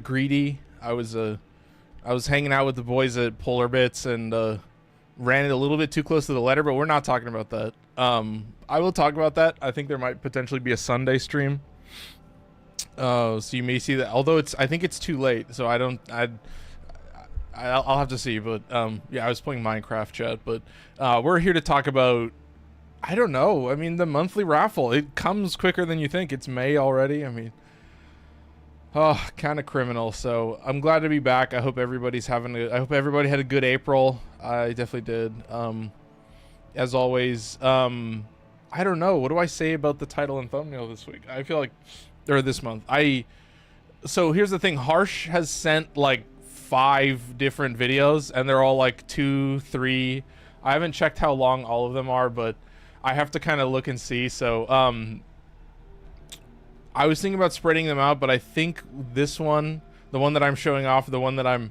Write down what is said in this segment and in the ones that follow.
greedy. I was hanging out with the boys at Polar Bits and ran it a little bit too close to the letter, but we're not talking about that. I will talk about that. I think there might potentially be a Sunday stream. So you may see that, although I think it's too late, so I'll have to see. But yeah, I was playing Minecraft, chat, but we're here to talk about, I don't know, I mean, the monthly raffle. It comes quicker than you think. It's May already. I mean, oh, kind of criminal. So I'm glad to be back. I hope everybody's I hope everybody had a good April. I definitely did. As always, I don't know, what do I say about the title and thumbnail this week? I feel like, or this month, so here's the thing. Harsh has sent like 5 different videos, and they're all like 2, 3. I haven't checked how long all of them are, but I have to kind of look and see. So I was thinking about spreading them out, but I think this one, the one that I'm showing off, the one that I'm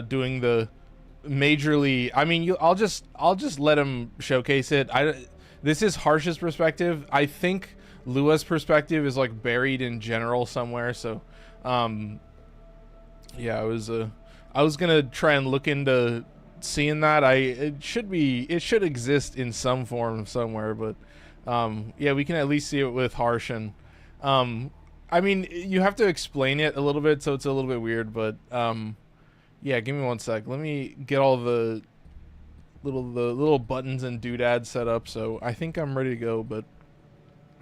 doing the majorly, I mean, I'll just let him showcase it. This is Harsh's perspective. I think Lua's perspective is like buried in general somewhere. So yeah, I was gonna try and look into seeing that. It should exist in some form somewhere, but yeah, we can at least see it with Harsh. And I mean, you have to explain it a little bit, so it's a little bit weird, but yeah, give me one sec. Let me get all the little buttons and doodads set up, so I think I'm ready to go. But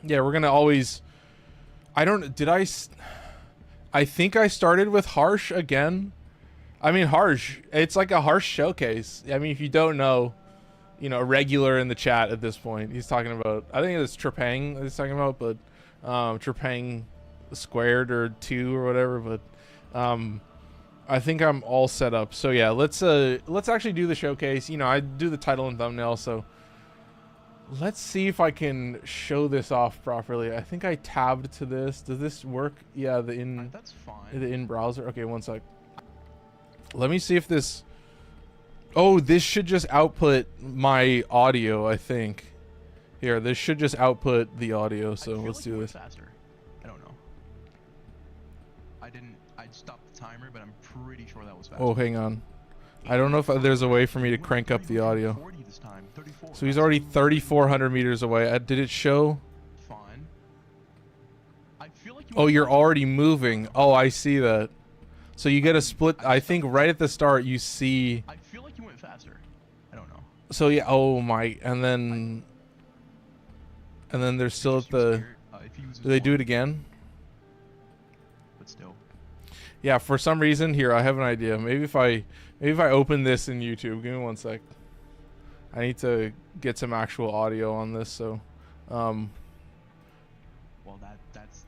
yeah, we're gonna always, I think I started with Harsh again. I mean, Harsh, it's like a Harsh showcase. I mean, if you don't know, you know, a regular in the chat at this point, he's talking about, I think it's Trepang that he's talking about, but Trepang squared or 2 or whatever. But I think I'm all set up. So yeah, let's actually do the showcase. You know, I do the title and thumbnail, so let's see if I can show this off properly. I think I tabbed to this. Does this work? Yeah, that's fine. The in browser. Okay, one sec. Let me see if this, oh, this should just output my audio, I think. Here, this should just output the audio, so let's do this. Faster. I don't know. I stopped the timer, but I'm pretty sure that was faster. Oh, hang on. I don't know if there's a way for me to crank up the audio. So he's already 3,400 meters away. Did it show? Fine. I feel like oh, you're already moving. Oh, I see that. So you get a split. I think right at the start you see. I feel like you went faster. I don't know. So yeah. Oh my. And then they're still at the. Do they do it again? But still. Yeah. For some reason here, I have an idea. Maybe if I open this in YouTube. Give me one sec. I need to get some actual audio on this. So. Well, that's.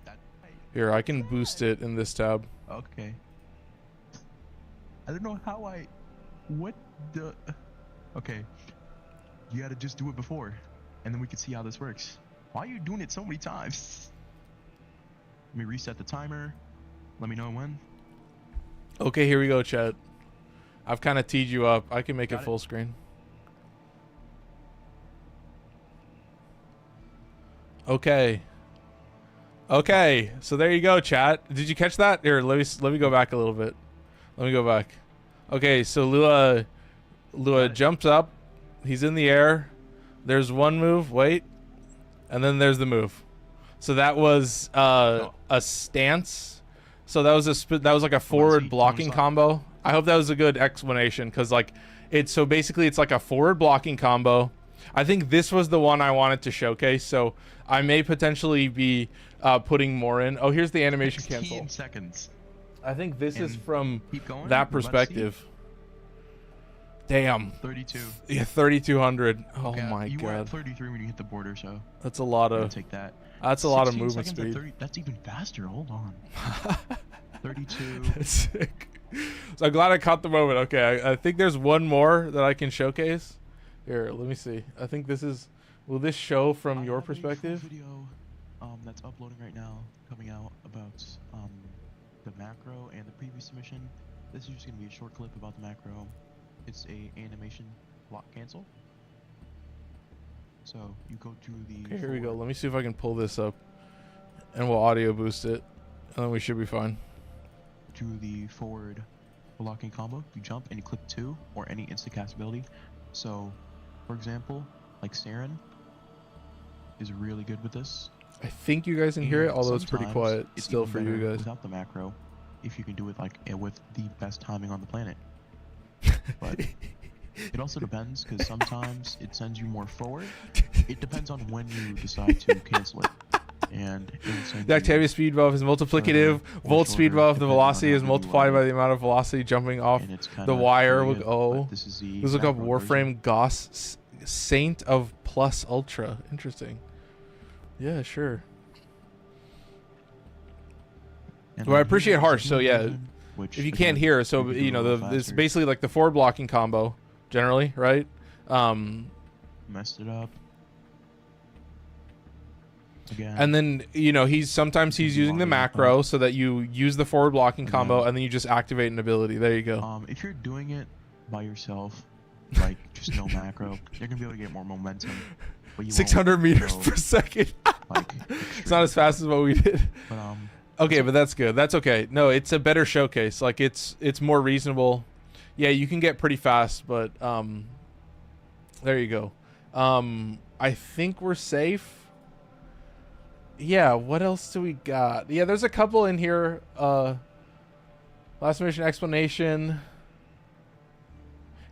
Here, I can boost it in this tab. Okay. I don't know how what the, okay, you gotta just do it before, and then we can see how this works. Why are you doing it so many times? Let me reset the timer. Let me know when. Okay, here we go, chat. I've kind of teed you up. I can make it full screen. Okay. Okay, so there you go, chat. Did you catch that? Here, let me go back a little bit. Let me go back. Okay, so Lua jumps up. He's in the air. There's one move. Wait, and then there's the move. So that was a stance. So that was like a forward blocking combo. I hope that was a good explanation, because like so basically it's like a forward blocking combo. I think this was the one I wanted to showcase, so I may potentially be putting more in. Oh, here's the animation cancel. 15 seconds. I think this is from that perspective. Damn. 32. Yeah, 3,200. Oh my god. You were at 33 when you hit the border, so. That's a lot of. Take that. That's a lot of movement speed. 30, that's even faster. Hold on. 32. That's sick. So I'm glad I caught the moment. Okay, I think there's one more that I can showcase. Here, let me see. I think this is. Will this show from your perspective? Video, that's uploading right now, coming out about the macro and the previous mission. This is just gonna be a short clip about the macro. It's a animation block cancel. So you go to the. Okay, here we go. Let me see if I can pull this up, and we'll audio boost it, and then we should be fine. do the forward blocking combo, you jump and you click 2 or any instant cast ability. So, for example, like Saren is really good with this. I think you guys can hear it, although it's pretty Sometimes quiet it's still even for you better guys. without the macro, if you can do it like with the best timing on the planet. But it also depends, because sometimes it sends you more forward. It depends on when you decide to cancel it. And the Octavia speed buff is multiplicative. Volt speed buff, the velocity is multiplied by the amount of velocity jumping off the wire. Let's look up Warframe Goss Saint of Plus Ultra. Interesting. Yeah, sure. Well, I appreciate Harsh. So yeah, if you can't hear, so you know, it's basically like the forward blocking combo, generally, right? Messed it up. Again. And then, you know, sometimes he's using the macro so that you use the forward blocking combo and then you just activate an ability. There you go. If you're doing it by yourself, like just no macro, you're gonna be able to get more momentum. But 600 meters per second. Like, it's not as fast as what we did. But, okay, but that's good. That's okay. No, it's a better showcase. Like it's more reasonable. Yeah, you can get pretty fast, but there you go. I think we're safe. Yeah, what else do we got? Yeah, there's a couple in here. Last mission explanation.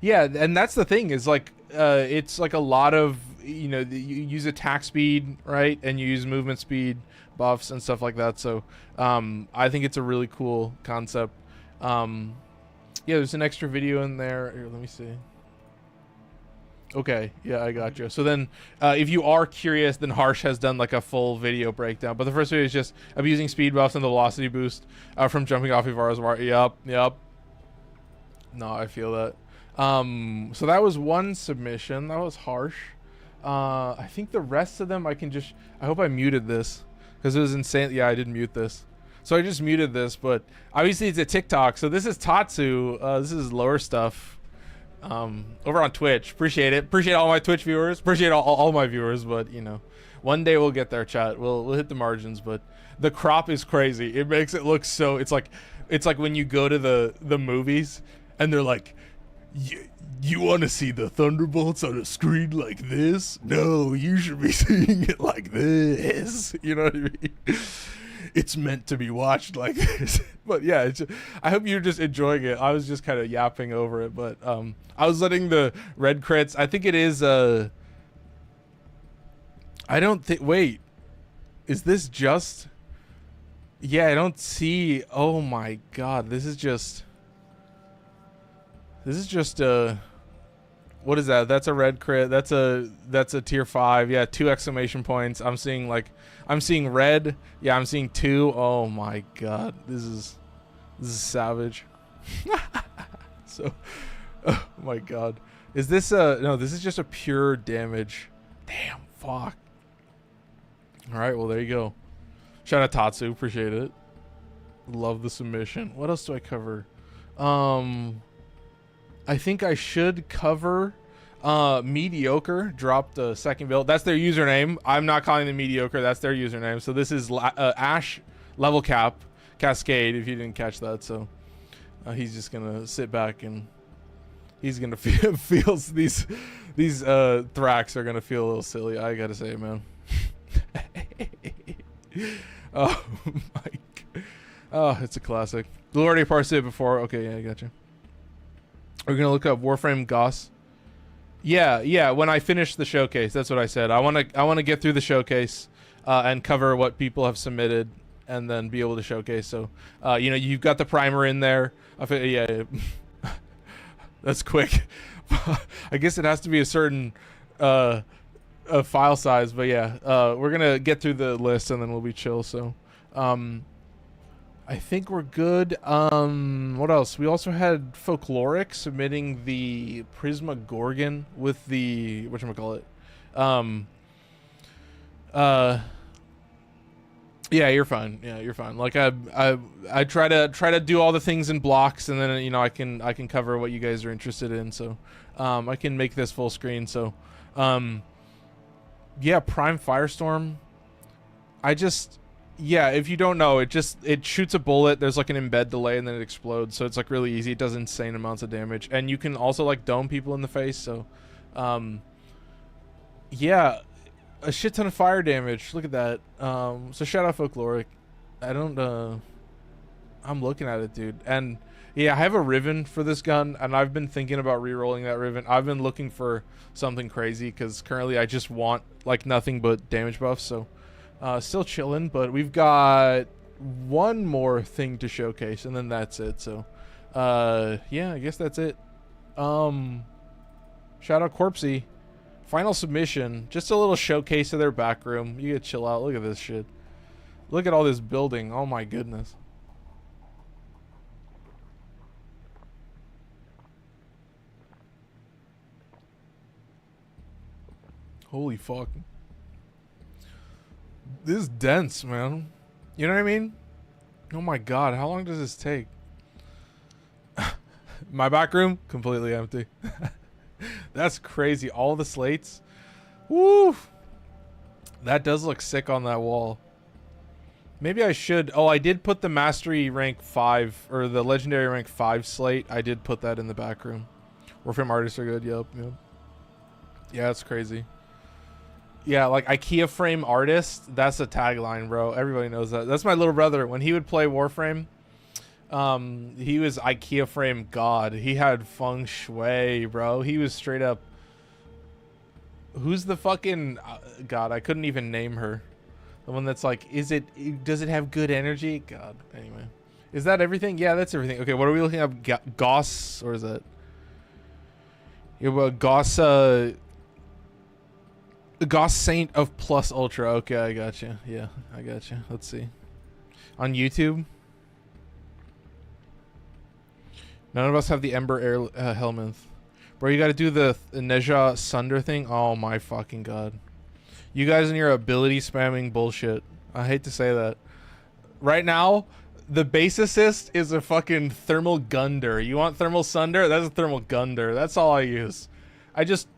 Yeah, and that's the thing is like it's like a lot of, you know, you use attack speed, right? And you use movement speed buffs and stuff like that. So I think it's a really cool concept. Yeah, there's an extra video in there. Here, let me see. Okay, yeah, I got you. So then if you are curious, then Harsh has done like a full video breakdown. But the first video is just abusing speed buffs and the velocity boost from jumping off Ibarra's wire. Yep. No, I feel that. So that was one submission. That was Harsh. I think the rest of them I hope I muted this because it was insane. Yeah, I did mute this. So I just muted this, but obviously it's a TikTok. So this is Tatsu. This is lower stuff. Over on Twitch. Appreciate it. Appreciate all my Twitch viewers. Appreciate all my viewers, but you know, one day we'll get there, chat. We'll hit the margins, but the crop is crazy. It makes it look so, it's like when you go to the movies and they're like, you want to see the Thunderbolts on a screen like this? No, you should be seeing it like this. You know what I mean? It's meant to be watched like this. But yeah, I hope you're just enjoying it. I was just kind of yapping over it, but I was letting the red crits. I think it is I don't think, wait, is this just, yeah, I don't see, oh my god, this is just what is that? That's a red crit. That's a tier 5. Yeah, 2 exclamation points. I'm seeing red. Yeah, I'm seeing 2. Oh my god. This is savage. So, oh my god. Is this no, this is just a pure damage. Damn, fuck. All right, well there you go. Shout out Tatsu, appreciate it. Love the submission. What else do I cover? I think I should cover Mediocre dropped the second build. That's their username. I'm not calling them Mediocre. That's their username. So this is Ash level cap Cascade, if you didn't catch that. So he's just going to sit back and he's going to feel these Thrax are going to feel a little silly. I got to say, man. Oh, my. Oh, it's a classic. We already parsed it before. Okay, yeah, I got you. We're gonna look up Warframe Goss. Yeah. When I finish the showcase, that's what I said. I wanna get through the showcase and cover what people have submitted, and then be able to showcase. So, you know, you've got the primer in there. Yeah. That's quick. I guess it has to be a certain file size, but yeah, we're gonna get through the list and then we'll be chill. So, I think we're good. What else? We also had Folkloric submitting the Prisma Gorgon with the whatchamacallit. Yeah, you're fine. Yeah, you're fine. Like I try to do all the things in blocks, and then, you know, I can cover what you guys are interested in. So I can make this full screen. So yeah, Prime Firestorm. Yeah, if you don't know, it shoots a bullet. There's like an embed delay, and then it explodes. So it's like really easy. It does insane amounts of damage, and you can also like dome people in the face. So, yeah, a shit ton of fire damage. Look at that. So shout out Folkloric. I don't. I'm looking at it, dude, and yeah, I have a Riven for this gun, and I've been thinking about re-rolling that Riven. I've been looking for something crazy because currently I just want like nothing but damage buffs. So. Still chilling, but we've got one more thing to showcase, and then that's it. So, yeah, I guess that's it. Shout out Corpsey. Final submission. Just a little showcase of their back room. You get chill out. Look at this shit. Look at all this building. Oh my goodness. Holy fuck. This is dense, man. You know what I mean? Oh my god, how long does this take? My back room, completely empty. That's crazy. All the slates. Woo! That does look sick on that wall. Maybe I should... Oh, I did put the Mastery rank 5, or the Legendary rank 5 slate. I did put that in the back room. Warframe artists are good, yep. Yeah, that's crazy. Yeah, like IKEA frame artist, that's a tagline, bro. Everybody knows that. That's my little brother. When he would play Warframe, he was IKEA frame god. He had feng shui, bro. He was straight up... Who's the fucking... God, I couldn't even name her. The one that's like, does it have good energy? God, anyway. Is that everything? Yeah, that's everything. Okay, what are we looking at? Goss, or is that... Yeah, well, Goss, Goss Saint of Plus Ultra. Okay, I got you. Yeah, I got you. Let's see. On YouTube. None of us have the Ember Air Helminth. Bro, you got to do the Nezha Sunder thing. Oh my fucking god. You guys and your ability spamming bullshit. I hate to say that. Right now, the Bassocyst is a fucking Thermal Gunder. You want Thermal Sunder? That's a Thermal Gunder. That's all I use. I just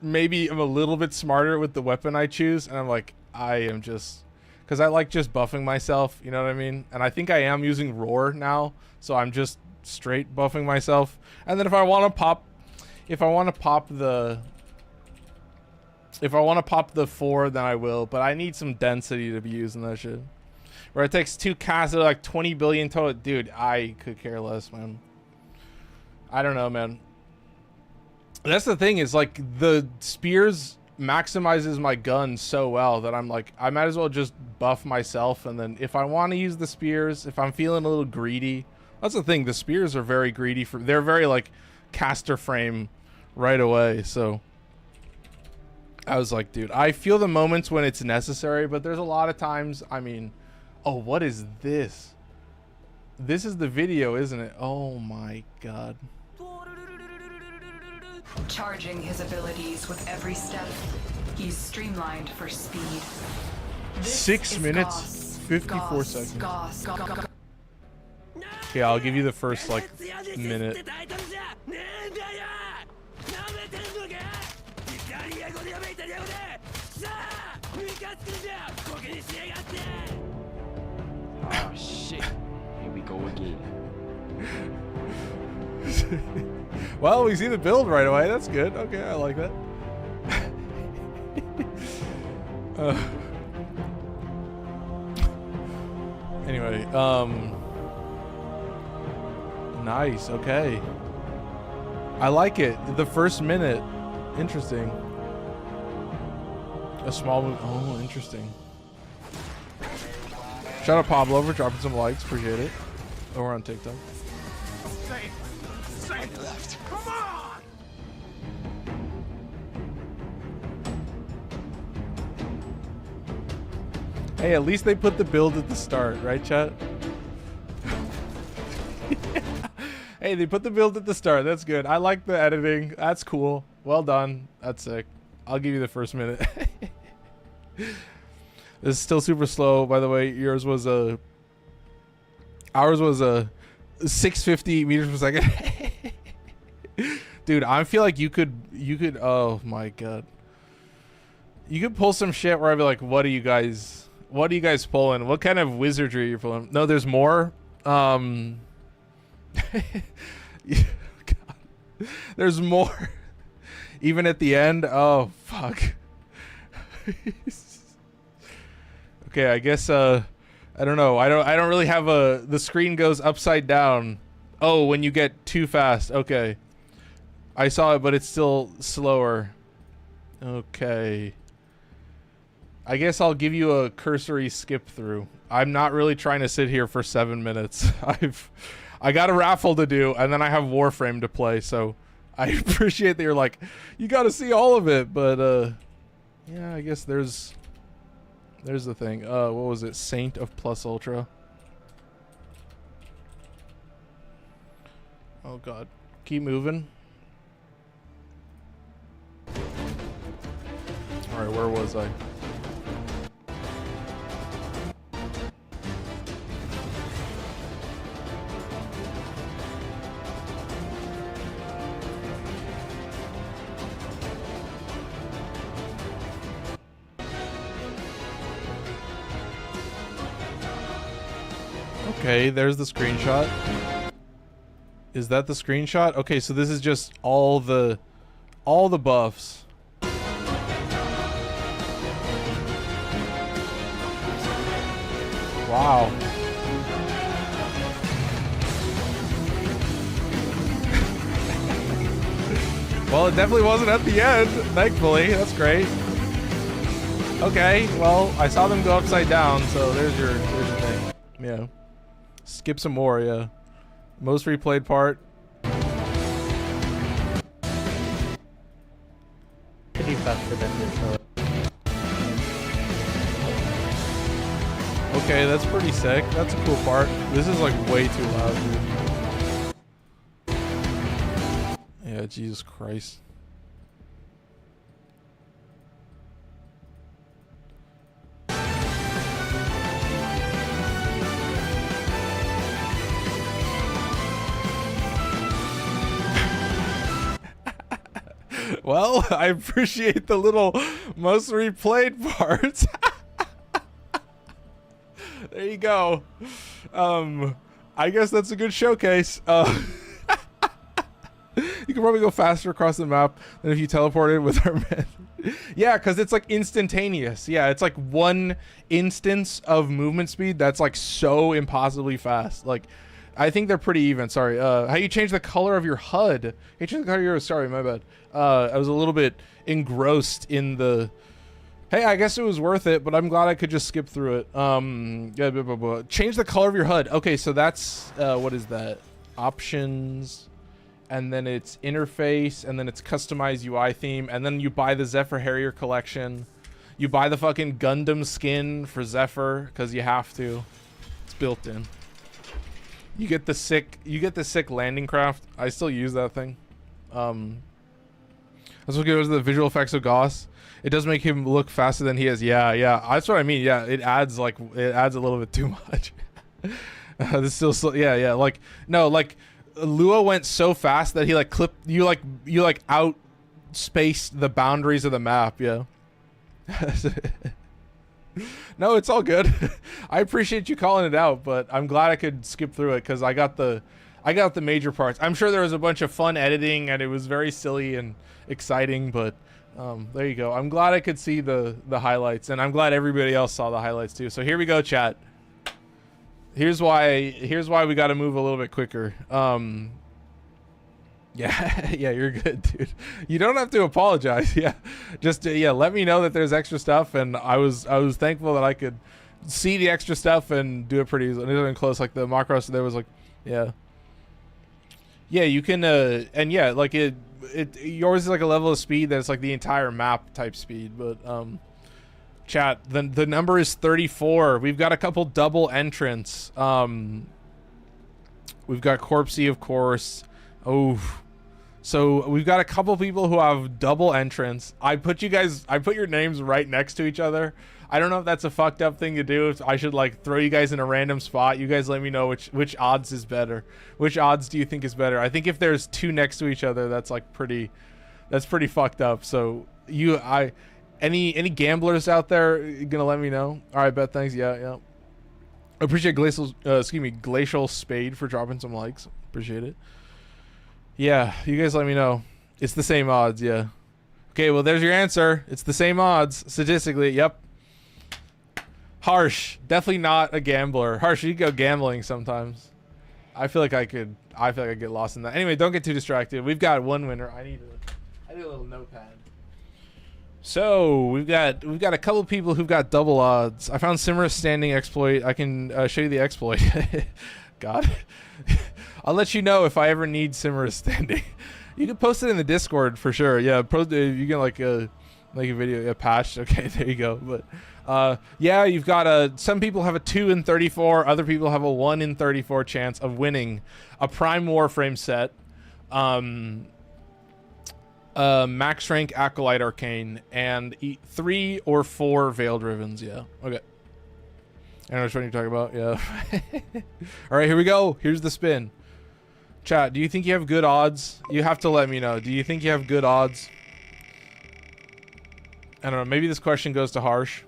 maybe I'm a little bit smarter with the weapon I choose, and I'm like, I am just, because I like just buffing myself, you know what I mean? And I think I am using Roar now, so I'm just straight buffing myself. And then if I want to pop the 4, then I will, but I need some density to be using that shit. Where it takes 2 casts of like 20 billion total. Dude, I could care less, man. I don't know, man. That's the thing, is like the spears maximizes my gun so well that I'm like, I might as well just buff myself, and then if I want to use the spears, if I'm feeling a little greedy, that's the thing, the spears are very greedy for, they're very like caster frame right away. So I was like, dude, I feel the moments when it's necessary, but there's a lot of times, I mean, oh, what is this? This is the video, isn't it? Oh my god. Charging his abilities with every step, he's streamlined for speed. 6 minutes, 54 seconds. Okay, I'll give you the first like minute. Oh shit, here we go again. Well, we see the build right away. That's good. Okay, I like that. Anyway, nice. Okay, I like it. The first minute, interesting. A small move. Oh, interesting. Shout out Pablo for dropping some likes. Appreciate it. Over on TikTok. Left. Come on! Hey, at least they put the build at the start, right, chat? Hey, they put the build at the start. That's good. I like the editing. That's cool. Well done. That's sick. I'll give you the first minute. This is still super slow, by the way. Yours was a... Ours was a 650 meters per second. Dude, I feel like you could, oh my god. You could pull some shit where I'd be like, what are you guys What are you guys pulling? What kind of wizardry are you pulling? No, there's more. God. There's more. Even at the end. Oh fuck. Okay, I guess I don't know. I don't really have a. The screen goes upside down. Oh, when you get too fast. Okay. I saw it, but it's still slower. Okay. I guess I'll give you a cursory skip through. I'm not really trying to sit here for 7 minutes. I got a raffle to do, and then I have Warframe to play, so I appreciate that you're like, you got to see all of it, but yeah, I guess there's the thing. What was it? Saint of Plus Ultra. Oh god. Keep moving. Alright, where was I? Okay, there's the screenshot. Is that the screenshot? Okay, so this is just all the buffs. Wow. Well, it definitely wasn't at the end, thankfully. That's great. Okay, well, I saw them go upside down, so there's your thing. Yeah. Skip some more, yeah. Most replayed part. Pretty faster than this. Okay, that's pretty sick. That's a cool part. This is like way too loud, dude. Yeah, Jesus Christ. Well, I appreciate the little most replayed parts. There you go. I guess that's a good showcase. You can probably go faster across the map than if you teleported with our men. Yeah, because it's like instantaneous. Yeah, it's like one instance of movement speed that's like so impossibly fast. Like, I think they're pretty even. Sorry. How you change the color of your HUD? You change the color of your... Sorry, my bad. I was a little bit engrossed in the... Hey, I guess it was worth it, but I'm glad I could just skip through it. Yeah, blah, blah, blah. Change the color of your HUD. Okay, so that's... what is that? Options... and then it's interface, and then it's customized UI theme, and then you buy the Zephyr Harrier collection. You buy the fucking Gundam skin for Zephyr because you have to. It's built in. You get the sick landing craft. I still use that thing. That's what goes to the visual effects of Goss. It does make him look faster than he is. Yeah, that's what I mean. Yeah, it adds a little bit too much. This still yeah. Like no, like Lua went so fast that he like clipped you like out spaced the boundaries of the map. Yeah. No, it's all good. I appreciate you calling it out, but I'm glad I could skip through it because I got the major parts. I'm sure there was a bunch of fun editing and it was very silly and exciting, but there you go. I'm glad I could see the highlights, and I'm glad everybody else saw the highlights too. So here we go, chat. Here's why we got to move a little bit quicker. Yeah, you're good, dude. You don't have to apologize. Yeah, just let me know that there's extra stuff, and I was thankful that I could see the extra stuff and do it pretty easily. And it wasn't close. Like the macros, there was like, yeah, you can and yeah, like it yours is like a level of speed that's like the entire map type speed, but chat, the number is 34. We've got a couple double entrants. We've got Corpsey, of course. Oh, so we've got a couple people who have double entrants. I put your names right next to each other. I don't know if that's a fucked up thing to do. If I should like throw you guys in a random spot. You guys let me know which odds is better. Which odds do you think is better? I think if there's two next to each other, that's pretty fucked up. So Any gamblers out there gonna let me know? All right, bet. Thanks. Yeah, yeah. Appreciate Glacial Spade for dropping some likes. Appreciate it. Yeah, you guys let me know. It's the same odds, yeah. Okay, well, there's your answer. It's the same odds, statistically. Yep. Harsh. Definitely not a gambler. Harsh, you go gambling sometimes. I feel like I could get lost in that. Anyway, don't get too distracted. We've got one winner. I need a little notepad. So we've got a couple people who've got double odds. I found Simmer's standing exploit. I can show you the exploit. God, I'll let you know if I ever need Simmer's standing. You can post it in the Discord for sure. Yeah, you can like a video, a patch. Okay, there you go. But yeah, you've got some people have a 2 in 34. Other people have a 1 in 34 chance of winning a Prime Warframe set. Max rank Acolyte Arcane, and 3 or 4 Veiled Rivens. Yeah, okay. I know which one you're talking about. Yeah. All right, here we go. Here's the spin. Chat, do you think you have good odds? You have to let me know. Do you think you have good odds? I don't know. Maybe this question goes to Harsh.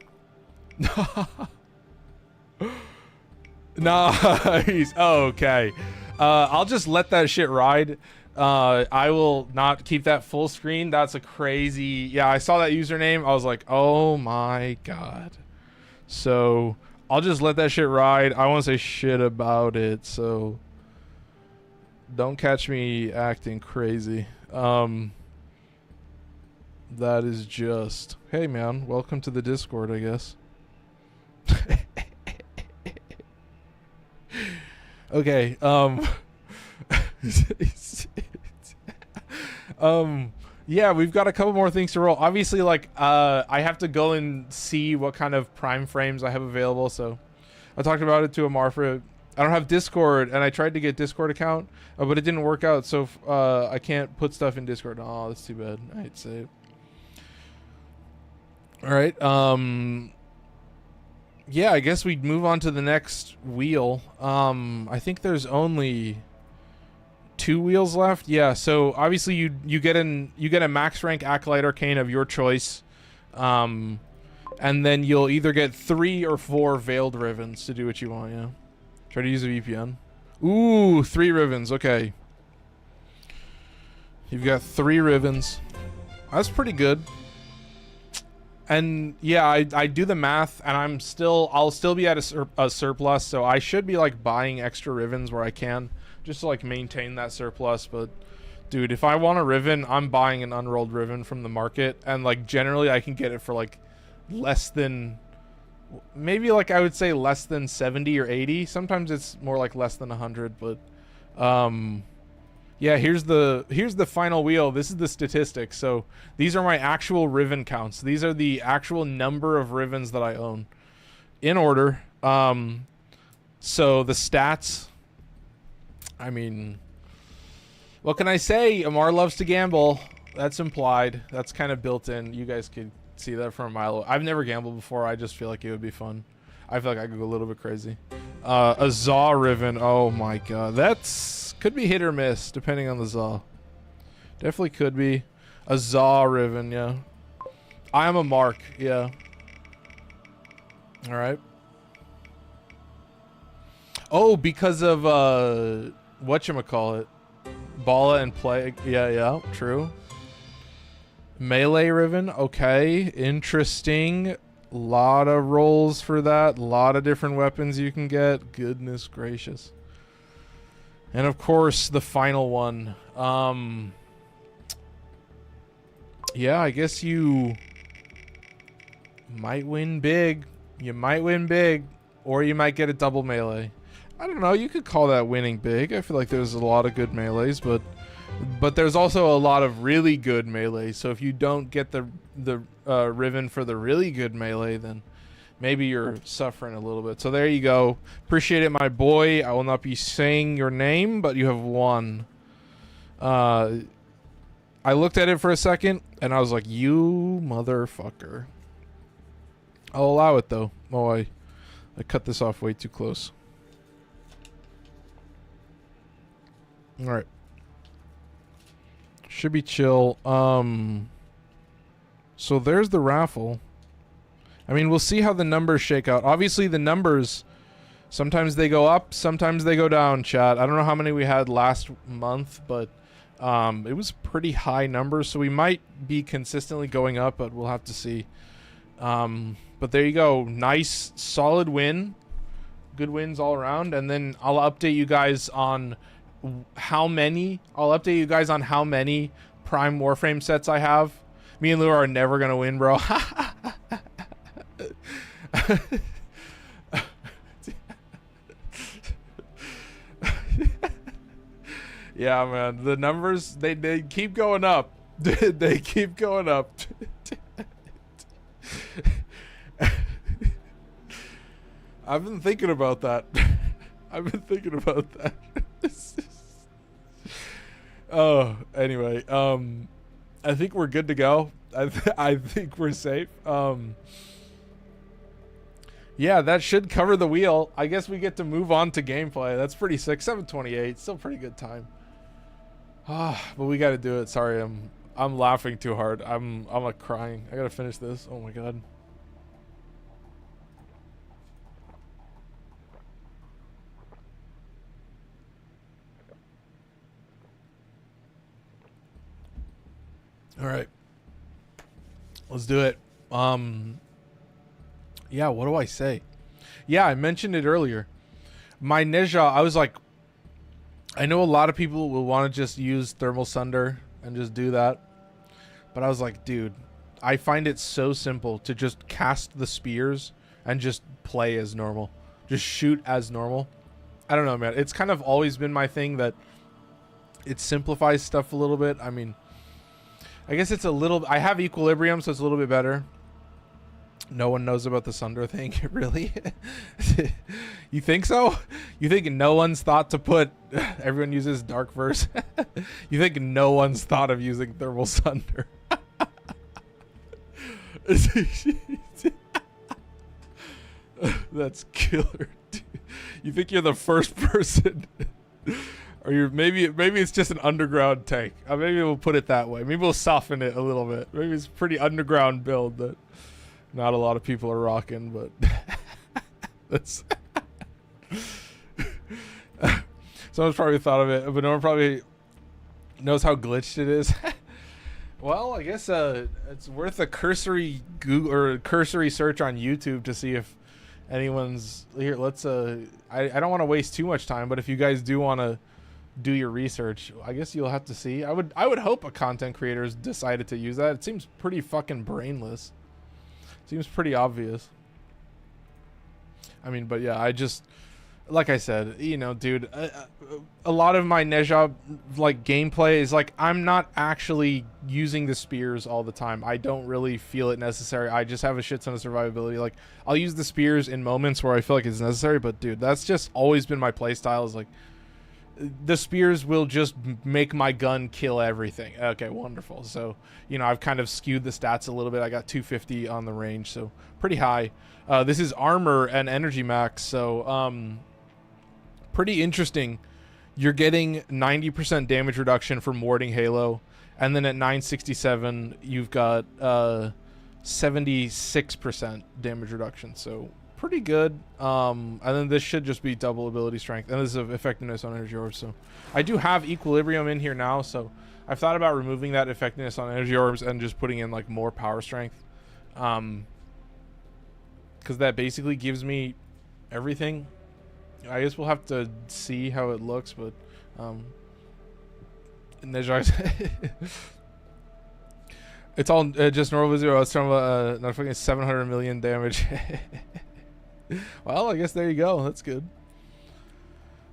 Nice. Okay. I'll just let that shit ride. I will not keep that full screen. That's a crazy... Yeah, I saw that username. I was like, oh my god. So, I'll just let that shit ride. I won't say shit about it, so... Don't catch me acting crazy. That is just... Hey, man. Welcome to the Discord, I guess. Okay, yeah, we've got a couple more things to roll. Obviously, like, I have to go and see what kind of prime frames I have available, so I talked about it to Amarfra. I don't have Discord, and I tried to get Discord account, but it didn't work out, so I can't put stuff in Discord. Oh, that's too bad. I hate to say it. Alright, yeah, I guess we'd move on to the next wheel. I think there's only 2 wheels left. Yeah, so obviously you get a max rank Acolyte Arcane of your choice. And then you'll either get 3 or 4 Veiled Rivens to do what you want, yeah. Try to use a VPN. Ooh, 3 Rivens, okay. You've got 3 Rivens. That's pretty good. And yeah, I do the math, and I'll still be at a surplus, so I should be like buying extra Rivens where I can, just to like maintain that surplus. But dude, if I want a Riven, I'm buying an unrolled Riven from the market, and like generally I can get it for like less than, maybe like I would say less than 70 or 80. Sometimes it's more like less than 100, but yeah, here's the final wheel. This is the statistics. So these are my actual Riven counts. These are the actual number of Rivens that I own in order. So the stats, I mean, what can I say? Amar loves to gamble. That's implied. That's kind of built in. You guys could see that from a mile away. I've never gambled before. I just feel like it would be fun. I feel like I could go a little bit crazy. A Zaw Riven. Oh my god. That's could be hit or miss depending on the Zaw. Definitely could be. A Zaw Riven, yeah. I am a Mark, yeah. Alright. Oh, because of whatchamacallit. Bala and Plague. Yeah, yeah, true. Melee Riven, okay. Interesting. Lot of rolls for that. Lot of different weapons you can get. Goodness gracious. And of course, the final one. Yeah, I guess you might win big. You might win big. Or you might get a double melee. I don't know. You could call that winning big. I feel like there's a lot of good melees, but there's also a lot of really good melee. So if you don't get the Riven for the really good melee, then maybe you're suffering a little bit. So there you go. Appreciate it, my boy. I will not be saying your name, but you have won. I looked at it for a second, and I was like, you motherfucker. I'll allow it, though. Oh, I cut this off way too close. Alright. Should be chill. So there's the raffle. I mean, we'll see how the numbers shake out. Obviously, the numbers, sometimes they go up, sometimes they go down, chat. I don't know how many we had last month, but it was pretty high numbers, so we might be consistently going up, but we'll have to see. But there you go. Nice, solid win. Good wins all around, and then I'll update you guys on how many Prime Warframe sets I have. Me and Lou are never gonna win, bro. Yeah, man, the numbers, they keep going up. They keep going up. I've been thinking about that. Oh, anyway, I think we're good to go. I think we're safe. Yeah, that should cover the wheel. I guess we get to move on to gameplay. That's pretty sick. 7:28, still pretty good time. But we got to do it. Sorry, I'm laughing too hard. I'm like crying. I gotta finish this. Oh my god. All right, let's do it. Yeah, what do I say? Yeah, I mentioned it earlier. My Nezha, I was like, I know a lot of people will want to just use Thermal Sunder and just do that. But I was like, dude, I find it so simple to just cast the spears and just play as normal. Just shoot as normal. I don't know, man. It's kind of always been my thing that it simplifies stuff a little bit. I mean, I guess it's a little... I have Equilibrium, so it's a little bit better. No one knows about the Sunder thing, really? You think so? You think no one's thought to put... Everyone uses Dark Verse? You think no one's thought of using Thermal Sunder? That's killer, dude. You think you're the first person... Or you're maybe it's just an underground tank. Maybe we'll put it that way. Maybe we'll soften it a little bit. Maybe it's a pretty underground build that not a lot of people are rocking, but that's someone's probably thought of it, but no one probably knows how glitched it is. Well, I guess it's worth a cursory Google or cursory search on YouTube to see if anyone's here. Let's I don't want to waste too much time, but if you guys do want to do your research, I guess you'll have to see. I would hope a content creator's decided to use that. It seems pretty fucking brainless. Seems pretty obvious. I mean, but yeah, I just, like I said, you know, dude, a lot of my Nezha like gameplay is like I'm not actually using the spears all the time. I don't really feel it necessary. I just have a shit ton of survivability. Like I'll use the spears in moments where I feel like it's necessary, but dude, that's just always been my playstyle. Is like the spears will just make my gun kill everything. Okay, wonderful. So, you know, I've kind of skewed the stats a little bit. I got 250 on the range, so pretty high. This is armor and energy max, so pretty interesting. You're getting 90% damage reduction from warding Halo, and then at 967 you've got 76% damage reduction, so pretty good. And then this should just be double ability strength, and this is effectiveness on energy orbs. So I do have Equilibrium in here now, so I've thought about removing that effectiveness on energy orbs and just putting in like more power strength, because that basically gives me everything. I guess we'll have to see how it looks, but Nezha, it's all just normal zero. It's from not fucking 700 million damage. Well, I guess there you go. That's good.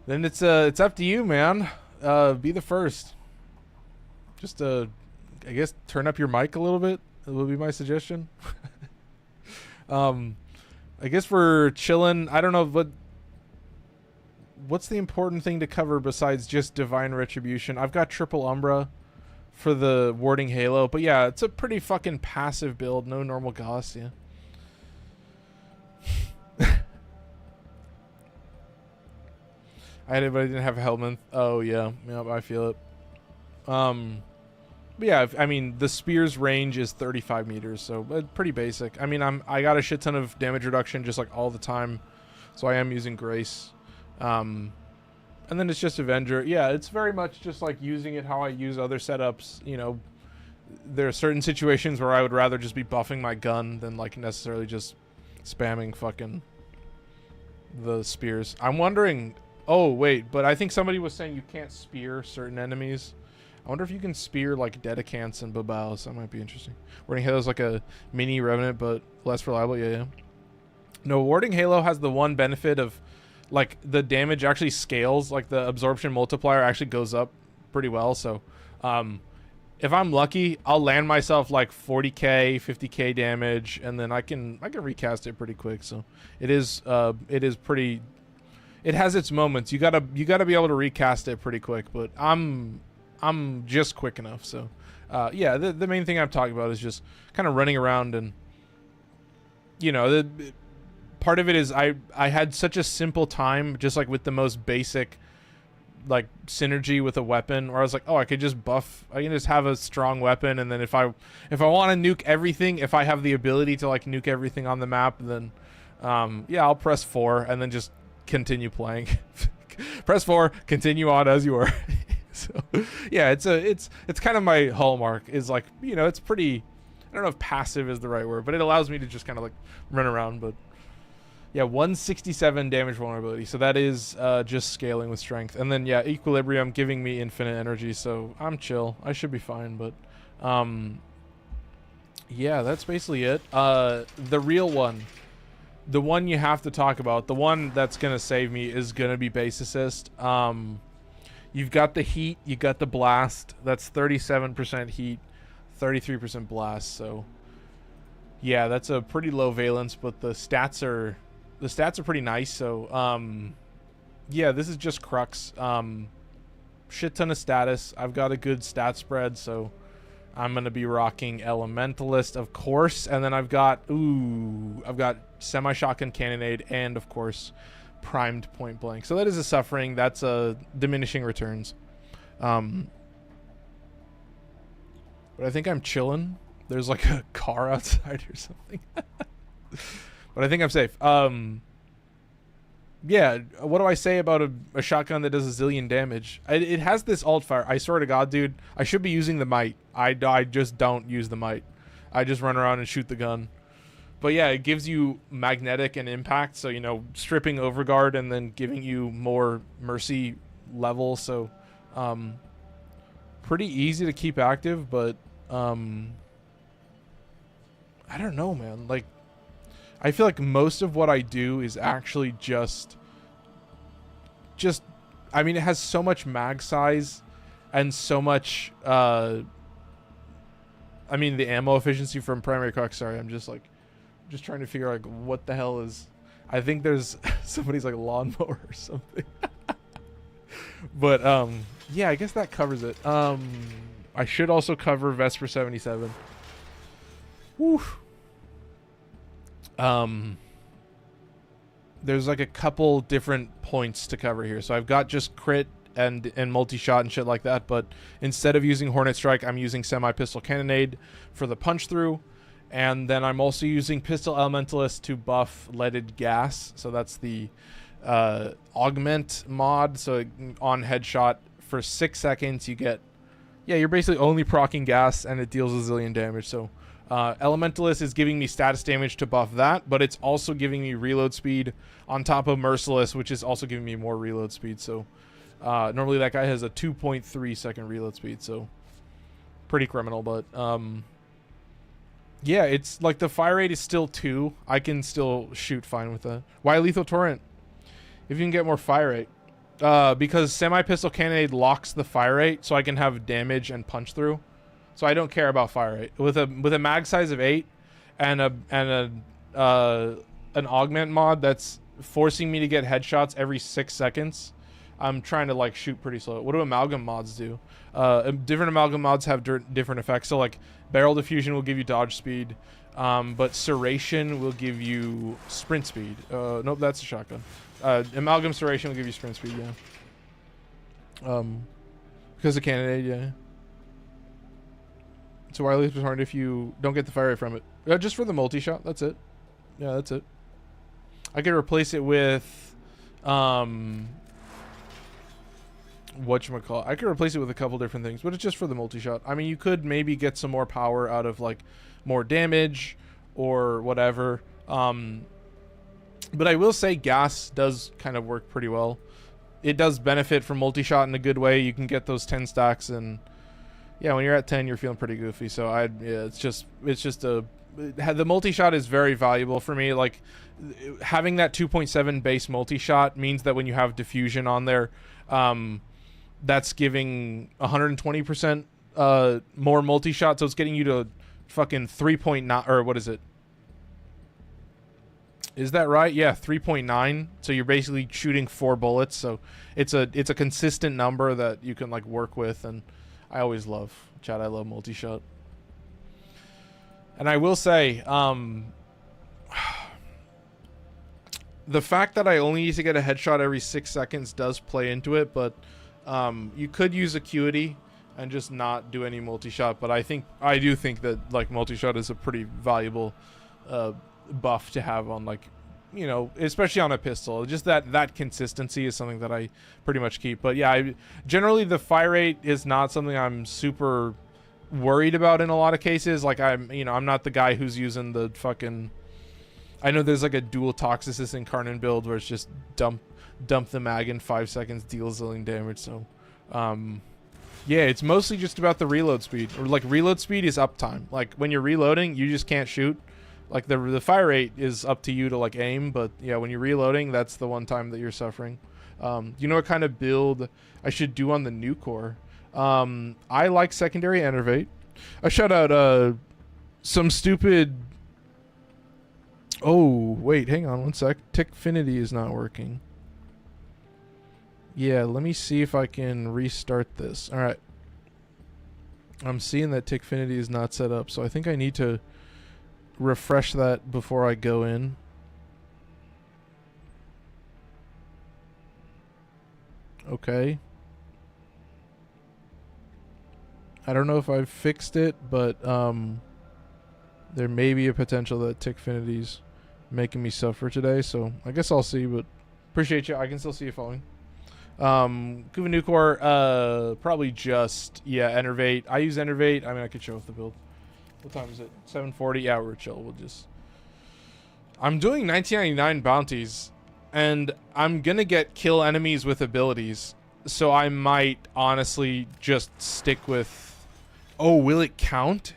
Then it's up to you, man. Be the first. Just I guess turn up your mic a little bit. That would be my suggestion. I guess we're chilling. I don't know what's the important thing to cover besides just Divine Retribution. I've got Triple Umbra for the warding Halo, but yeah, it's a pretty fucking passive build. No normal Gauss, yeah. I had it, but I didn't have a helmet. Oh yeah, I feel it. But yeah, I mean, the spear's range is 35 meters, so pretty basic. I mean, I got a shit ton of damage reduction just like all the time, so I am using Grace. And then it's just Avenger. Yeah, it's very much just like using it how I use other setups. You know, there are certain situations where I would rather just be buffing my gun than like necessarily just spamming fucking the spears. I'm wondering... Oh, wait, but I think somebody was saying you can't spear certain enemies. I wonder if you can spear like Dedicants and Babaus. That might be interesting. Warding Halo is like a mini Revenant, but less reliable. Yeah. No, Warding Halo has the one benefit of like the damage actually scales. Like the absorption multiplier actually goes up pretty well. So if I'm lucky, I'll land myself like 40k, 50k damage, and then I can recast it pretty quick. So it is pretty. It has its moments. You gotta be able to recast it pretty quick, but I'm just quick enough. So yeah, the main thing I'm talking about is just kind of running around, and you know, part of it is I had such a simple time just like with the most basic like synergy with a weapon, where I was like, oh, I could just buff, I can just have a strong weapon, and then if I want to nuke everything, if I have the ability to like nuke everything on the map, then yeah, I'll press 4 and then just continue playing. Press 4, continue on as you are. So yeah, it's kind of my hallmark is like, you know, it's pretty, I don't know if passive is the right word, but it allows me to just kind of like run around. But yeah, 167 damage vulnerability, so that is just scaling with strength. And then yeah, equilibrium giving me infinite energy, so I'm chill, I should be fine. But yeah, that's basically it. The real one, the one you have to talk about, the one that's gonna save me is gonna be Bassocyst. You've got the heat, you got the blast. That's 37% heat, 33% blast. So yeah, that's a pretty low valence, but the stats are pretty nice. So yeah, this is just Crux. Shit ton of status. I've got a good stat spread, so I'm gonna be rocking Elementalist, of course, and then I've got semi-shotgun cannonade, and of course primed point blank. So that is a suffering. That's a diminishing returns. But I think I'm chilling. There's like a car outside or something. But I think I'm safe. Yeah, what do I say about a shotgun that does a zillion damage? It has this alt fire. I swear to God, dude, I should be using the might. I just don't use the might. I just run around and shoot the gun. But yeah, it gives you magnetic and impact, so, you know, stripping overguard and then giving you more mercy level. So pretty easy to keep active, but I don't know, man. Like, I feel like most of what I do is actually just I mean, it has so much mag size and so much I mean, the ammo efficiency from primary cock. Sorry, I'm just trying to figure out like what the hell is, I think there's somebody's like lawnmower or something. But yeah, I guess that covers it. I should also cover Vesper 77. Woo. There's like a couple different points to cover here. So I've got just crit and multi-shot and shit like that, but instead of using Hornet Strike, I'm using semi-pistol cannonade for the punch through, and then I'm also using Pistol Elementalist to buff leaded gas. So that's the augment mod. So on headshot for 6 seconds you get, yeah, you're basically only proccing gas and it deals a zillion damage. So Elementalist is giving me status damage to buff that, but it's also giving me reload speed on top of Merciless, which is also giving me more reload speed. So normally that guy has a 2.3 second reload speed, so pretty criminal. But yeah, it's like the fire rate is still 2. I can still shoot fine with that. Why Lethal Torrent? If you can get more fire rate. Because semi-pistol cannonade locks the fire rate, so I can have damage and punch through. So I don't care about fire rate. With a mag size of 8 and an augment mod that's forcing me to get headshots every 6 seconds, I'm trying to like shoot pretty slow. What do amalgam mods do? Different amalgam mods have different effects. So like barrel diffusion will give you dodge speed, but serration will give you sprint speed. Nope, that's a shotgun. Amalgam serration will give you sprint speed. Yeah. Because of cannonade, yeah. So wireless is hard if you don't get the fire rate from it. Just for the multi-shot, that's it. Yeah, that's it. I could replace it with whatchamacallit. I could replace it with a couple different things, but it's just for the multi-shot. I mean, you could maybe get some more power out of like more damage or whatever. But I will say gas does kind of work pretty well. It does benefit from multi-shot in a good way. You can get those 10 stacks, and yeah, when you're at 10, you're feeling pretty goofy. So it's just the multi-shot is very valuable for me. Like having that 2.7 base multi-shot means that when you have diffusion on there, that's giving 120% more multi-shot. So it's getting you to fucking 3.9, or what is it? Is that right? Yeah, 3.9. So you're basically shooting 4 bullets. So it's a consistent number that you can like work with, and I always love, Chad, I love multi-shot. And I will say, the fact that I only need to get a headshot every 6 seconds does play into it, but you could use Acuity and just not do any multi-shot. But I do think that like multi-shot is a pretty valuable buff to have on, like, you know, especially on a pistol. Just that consistency is something that I pretty much keep. But yeah, generally the fire rate is not something I'm super worried about in a lot of cases. Like I'm not the guy who's using the fucking, I know there's like a dual Toxicist Incarnate build where it's just dump the mag in 5 seconds, deal zillion damage. So yeah, it's mostly just about the reload speed, or like reload speed is uptime. Like when you're reloading, you just can't shoot. Like the fire rate is up to you to like aim, but yeah, when you're reloading, that's the one time that you're suffering. You know what kind of build I should do on the new core? I like secondary enervate. I shout out some stupid. Oh wait, hang on one sec. Tickfinity is not working. Yeah, let me see if I can restart this. All right. I'm seeing that Tickfinity is not set up, so I think I need to refresh that before I go in. Okay. I don't know if I've fixed it, but there may be a potential that Tickfinity's making me suffer today, so I guess I'll see, but appreciate you. I can still see you following. Kuva Nucor, probably just, yeah, Enervate. I use Enervate. I mean, I could show off the build. What time is it? 7:40. Yeah, we're chill. We'll just. I'm doing 1999 bounties, and I'm gonna get kill enemies with abilities. So I might honestly just stick with. Oh, will it count?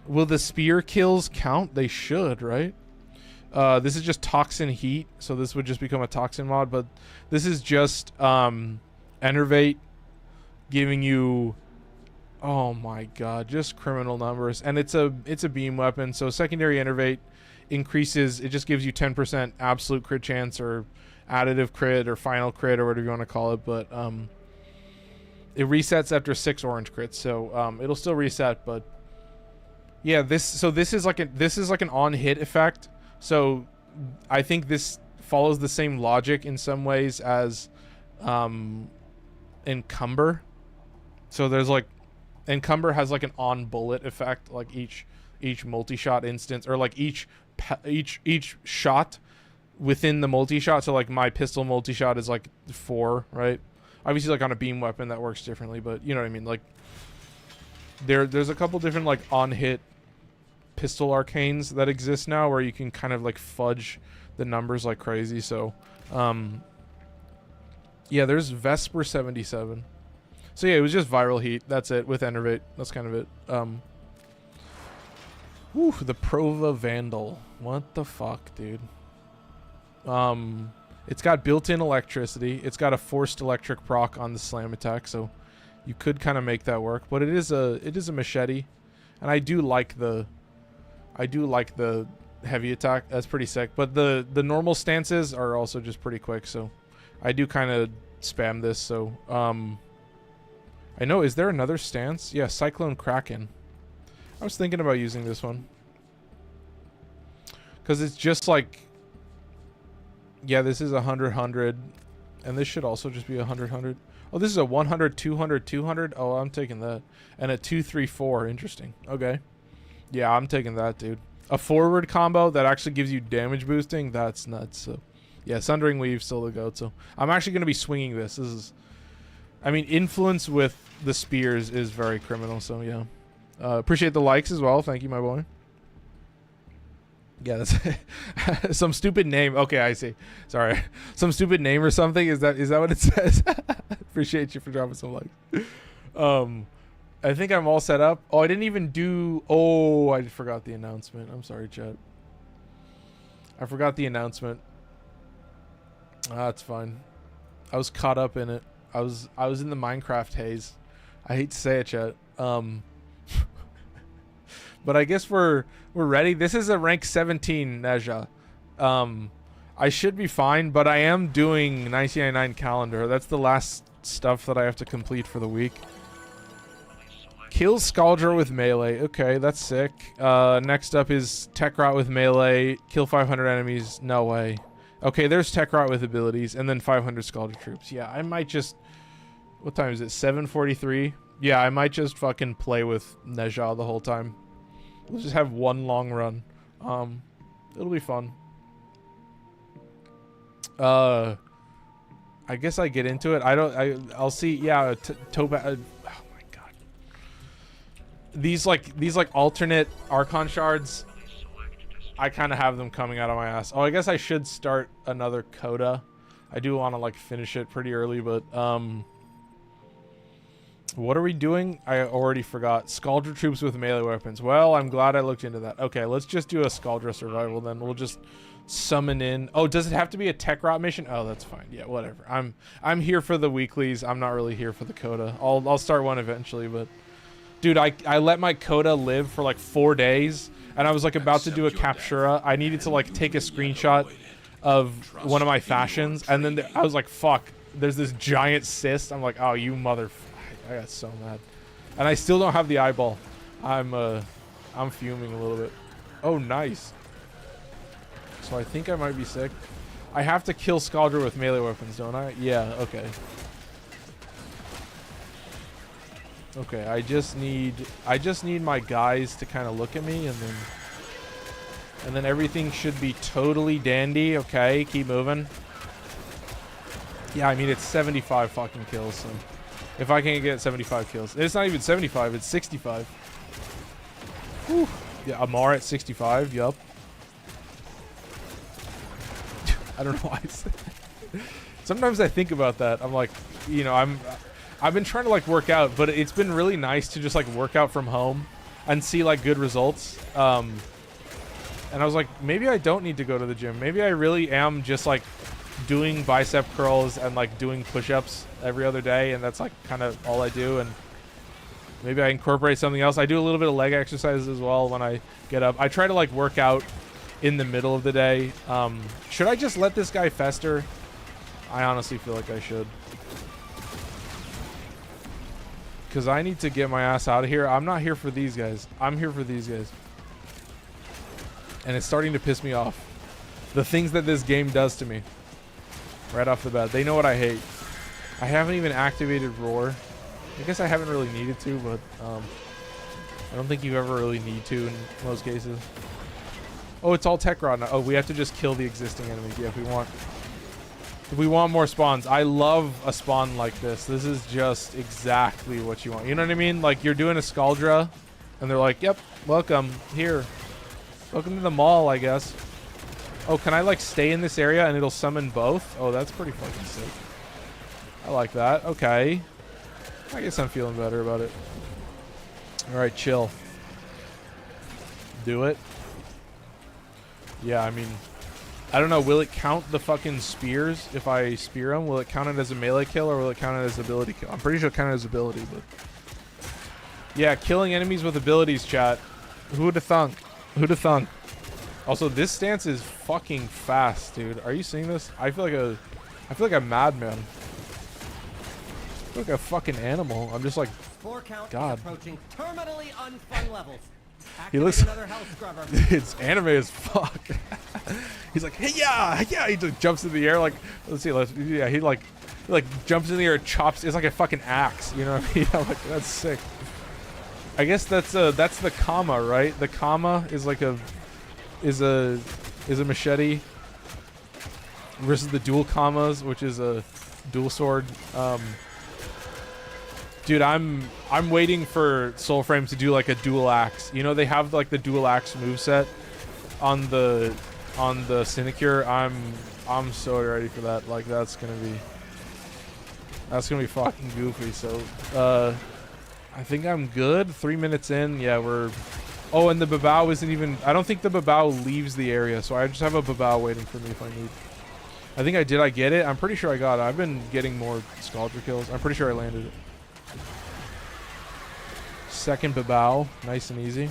Will the spear kills count? They should, right? This is just Toxin Heat, so this would just become a Toxin mod. But this is just Enervate, giving you. Oh my god, just criminal numbers. And it's a beam weapon, so secondary Enervate increases, it just gives you 10% absolute crit chance, or additive crit, or final crit, or whatever you want to call it. But it resets after 6 orange crits, so it'll still reset. But yeah, this is like an on hit effect. So I think this follows the same logic in some ways as Encumber. So there's like Encumber has like an on bullet effect, like each multi-shot instance, or like each shot within the multi-shot. So like my pistol multi-shot is like 4, right? Obviously like on a beam weapon that works differently, but you know what I mean? Like there's a couple different like on hit pistol arcanes that exist now where you can kind of like fudge the numbers like crazy. So yeah, there's Vesper 77. So yeah, it was just viral heat. That's it with Enervate. That's kind of it. Whew, the Prova Vandal. What the fuck, dude? It's got built-in electricity. It's got a forced electric proc on the slam attack, so you could kind of make that work. But it is a machete, and I do like the heavy attack. That's pretty sick. But the normal stances are also just pretty quick, so I do kind of spam this. So I know, is there another stance? Yeah, Cyclone Kraken. I was thinking about using this one because it's just like, yeah, this is 100-100, and this should also just be 100-100. Oh, this is a 100, 200, 200. Oh, I'm taking that. And a 234. Interesting. Okay. Yeah, I'm taking that, dude. A forward combo that actually gives you damage boosting. That's nuts. So, yeah, Sundering Weave still the goat. So, I'm actually going to be swinging this. This is, I mean, influence with the spears is very criminal. So, yeah. Appreciate the likes as well. Thank you, my boy. Yeah, that's some stupid name. Okay, I see. Sorry. Some stupid name or something. Is that what it says? Appreciate you for dropping some likes. I think I'm all set up. Oh, I didn't even do... Oh, I forgot the announcement. I'm sorry, chat. I forgot the announcement. That's fine. I was caught up in it. I was in the Minecraft haze. I hate to say it, chat. But I guess we're ready. This is a rank 17 Nezha. I should be fine, but I am doing 1999 calendar. That's the last stuff that I have to complete for the week. Kill Scaldra with melee. Okay, that's sick. Next up is Tech Rot with melee. Kill 500 enemies. No way. Okay, there's Tech Rot with abilities, and then 500 Scaldra troops. Yeah, I might just... What time is it? 7:43? Yeah, I might just fucking play with Nezha the whole time. We'll just have one long run. It'll be fun. I guess I get into it. I'll see. Yeah, Toba. Oh my god. These like alternate Archon shards. I kind of have them coming out of my ass. Oh, I guess I should start another Coda. I do want to like finish it pretty early, but what are we doing? I already forgot. Scaldra troops with melee weapons. Well, I'm glad I looked into that. Okay, let's just do a Scaldra survival then. We'll just summon in. Oh, does it have to be a Tech Rot mission? Oh, that's fine. Yeah, whatever. I'm here for the weeklies. I'm not really here for the Coda. I'll start one eventually, but dude, I let my Coda live for like 4 days, and I was like about to do a Captura. I needed to like take a screenshot of one of my fashions, and then I was like, fuck, there's this giant cyst. I'm like, oh, you motherfucker. I got so mad, and I still don't have the eyeball. I'm fuming a little bit. Oh, nice. So I think I might be sick. I have to kill Scaldra with melee weapons, don't I? Yeah. Okay. Okay. I just need my guys to kind of look at me, and then everything should be totally dandy. Okay. Keep moving. Yeah. I mean, it's 75 fucking kills. So. If I can't get 75 kills. It's not even 75, it's 65. Whew. Yeah, Amar at 65, yup. I don't know why I said that. Sometimes I think about that. I'm like, you know, I've been trying to like work out, but it's been really nice to just like work out from home and see like good results. And I was like, maybe I don't need to go to the gym. Maybe I really am just like doing bicep curls and like doing push-ups every other day, and that's like kind of all I do. And maybe I incorporate something else. I do a little bit of leg exercises as well when I get up. I try to like work out in the middle of the day. Should I just let this guy fester? I honestly feel like I should, because I need to get my ass out of here. I'm not here for these guys. I'm here for these guys, and it's starting to piss me off, the things that this game does to me. Right off the bat. They know what I hate. I haven't even activated Roar. I guess I haven't really needed to, but I don't think you ever really need to in most cases. Oh, it's all Tech Rod now. Oh, we have to just kill the existing enemies. Yeah, if we want more spawns. I love a spawn like this. This is just exactly what you want. You know what I mean? Like, you're doing a Scaldra, and they're like, yep, welcome. Here. Welcome to the mall, I guess. Oh, can I like stay in this area and it'll summon both? Oh, that's pretty fucking sick. I like that. Okay. I guess I'm feeling better about it. Alright, chill. Do it. Yeah, I mean, I don't know. Will it count the fucking spears if I spear them? Will it count it as a melee kill, or will it count it as ability kill? I'm pretty sure it counted as ability, but... Yeah, killing enemies with abilities, chat. Who would have thunk? Who'd have thunk? Also, this stance is fucking fast, dude. Are you seeing this? I feel like a madman. I feel like a fucking animal. I'm just like, God. Approaching terminally unfun levels. He looks. Another health scrubber. It's anime as fuck. He's like, hey, yeah, yeah. He just jumps in the air like, let's see, yeah. He like jumps in the air, and chops. It's like a fucking axe. You know what I mean? I'm like, that's sick. I guess that's the kama, right? The kama is like a machete versus the dual kamas, which is a dual sword. Dude, I'm waiting for Soulframe to do like a dual axe. You know, they have like the dual axe moveset on the Sinecure. I'm so ready for that. Like that's gonna be fucking goofy. So I think I'm good. 3 minutes in. Yeah, we're... Oh, and the Babao isn't even... I don't think the Babao leaves the area, so I just have a Babao waiting for me if I need. I think I did. I get it? I'm pretty sure I got it. I've been getting more Sculpture kills. I'm pretty sure I landed it. Second Babao. Nice and easy.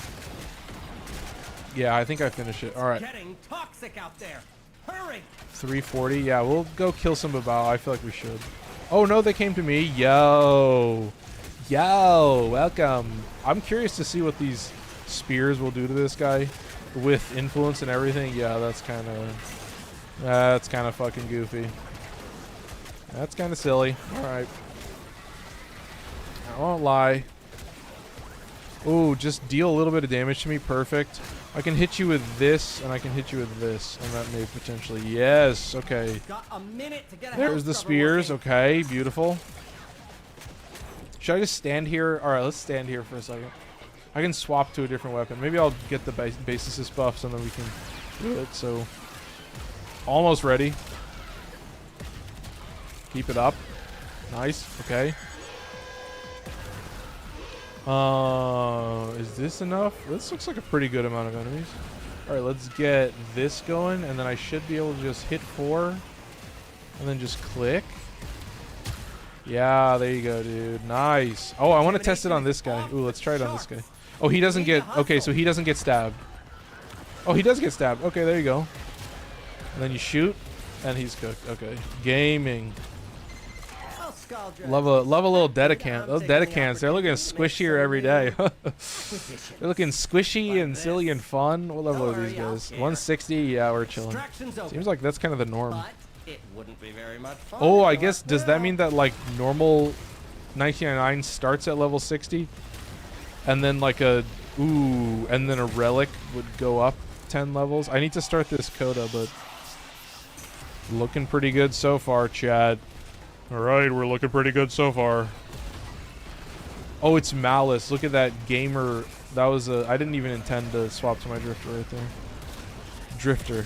Yeah, I think I finished it. All right. Getting toxic out there. Hurry. 340. Yeah, we'll go kill some Babao. I feel like we should. Oh, no, they came to me. Yo. Yo, welcome. I'm curious to see what these spears will do to this guy with influence and everything. Yeah, that's kind of fucking goofy. That's kind of silly. All right. I won't lie. Ooh, just deal a little bit of damage to me. Perfect. I can hit you with this, and I can hit you with this, and that may potentially... Yes, okay. Got a minute to get a There's the spears. Okay, beautiful. Should I just stand here? All right, let's stand here for a second. I can swap to a different weapon. Maybe I'll get the Bassocyst buffs, and then we can do it. So, almost ready. Keep it up. Nice. Okay. Is this enough? This looks like a pretty good amount of enemies. All right, let's get this going, and then I should be able to just hit 4, and then just click. Yeah, there you go, dude. Nice. Oh, I want to test it on this guy. Ooh, let's try it on this guy. Oh, he doesn't get... Okay, so he doesn't get stabbed. Oh, he does get stabbed. Okay, there you go. And then you shoot, and he's cooked. Okay. Gaming. Love a little Dedicant. Those Dedicants, they're looking squishier every day. They're looking squishy and silly and fun. What level are these guys? 160? Yeah, we're chilling. Seems like that's kind of the norm. It wouldn't be very much fun. Oh, I guess, does that mean that like normal 1999 starts at level 60? And then like a, ooh, and then a relic would go up 10 levels? I need to start this Coda, but looking pretty good so far, Chad. Alright, we're looking pretty good so far. Oh, it's Malice. Look at that gamer. That was a, I didn't even intend to swap to my Drifter right there. Drifter.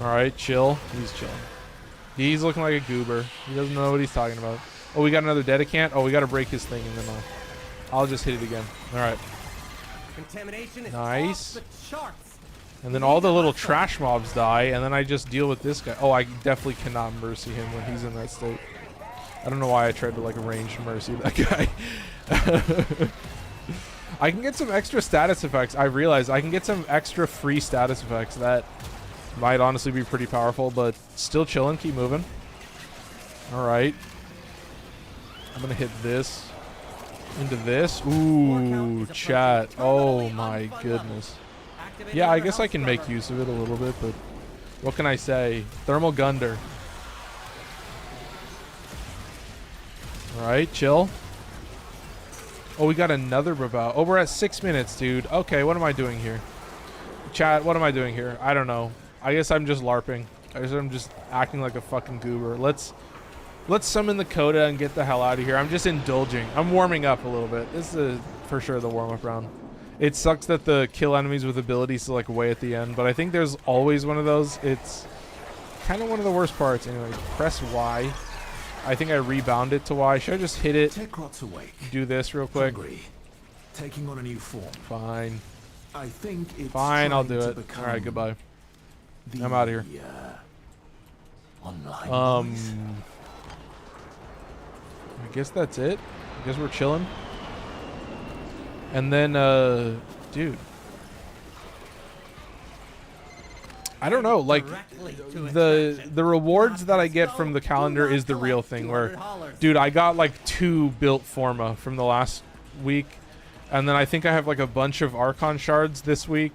Alright, chill. He's chilling. He's looking like a goober. He doesn't know what he's talking about. Oh, we got another Dedicant. Oh, we got to break his thing and then I'll just hit it again. Alright. Contamination is nice. off the charts. And then all the little trash mobs die, and then I just deal with this guy. Oh, I definitely cannot mercy him when he's in that state. I don't know why I tried to like ranged mercy that guy. I can get some extra status effects. I realize I can get some extra free status effects that might honestly be pretty powerful, but still chilling. Keep moving. All right. I'm going to hit this into this. Ooh, chat. Oh my goodness. Yeah, I guess I can make use of it a little bit, but what can I say? Thermal Gunder. Alright, chill. Oh, we got another Babao. Oh, we're at 6 minutes, dude. Okay, what am I doing here? Chat, what am I doing here? I don't know. I guess I'm just LARPing. I guess I'm just acting like a fucking goober. Let's summon the Coda and get the hell out of here. I'm just indulging. I'm warming up a little bit. This is for sure the warm-up round. It sucks that the kill enemies with abilities are like way at the end, but I think there's always one of those. It's kind of one of the worst parts. Anyway, press Y. I think I rebound it to Y. Should I just hit it? Do this real quick. Taking on a new form. Fine. I think it's fine, I'll do it. All right, goodbye. I'm out of here. I guess that's it. I guess we're chilling. And then, dude, I don't know, like, the rewards that I get from the calendar is the real thing, where, dude, I got, like, 2 built Forma from the last week, and then I think I have, like, a bunch of Archon shards this week,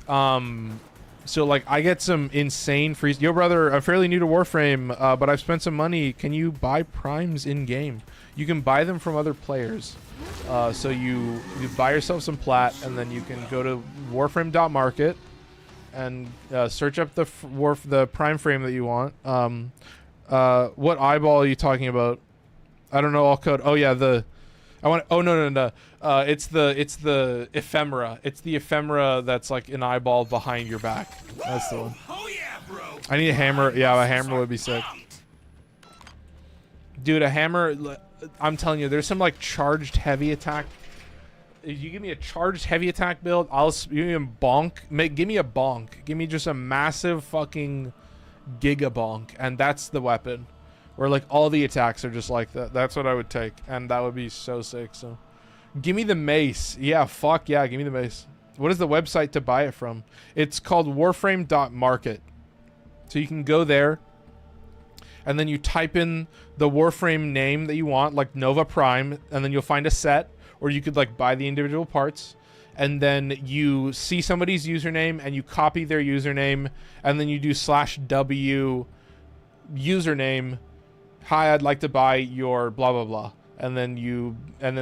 and So like I get some insane free. Yo, brother, I'm fairly new to Warframe, but I've spent some money. Can you buy primes in game? You can buy them from other players. So you buy yourself some plat, and then you can go to Warframe.market and search up the prime frame that you want. What eyeball are you talking about? I don't know all code. Oh yeah, no. It's the ephemera. It's the ephemera that's like an eyeball behind your back. That's the one. Oh yeah, bro. I need a hammer. Yeah, a hammer would be sick. Dude, a hammer, I'm telling you, there's some like charged heavy attack. If you give me a charged heavy attack build, give me a bonk. Give me a bonk. Give me just a massive fucking giga bonk, and that's the weapon. Where like all the attacks are just like that. That's what I would take, and that would be so sick. So give me the mace. Yeah, fuck yeah, give me the mace. What is the website to buy it from? It's called Warframe.market. So you can go there, and then you type in the Warframe name that you want, like Nova Prime, and then you'll find a set, or you could like buy the individual parts, and then you see somebody's username and you copy their username, and then you do /w username. Hi, I'd like to buy your blah blah blah, and then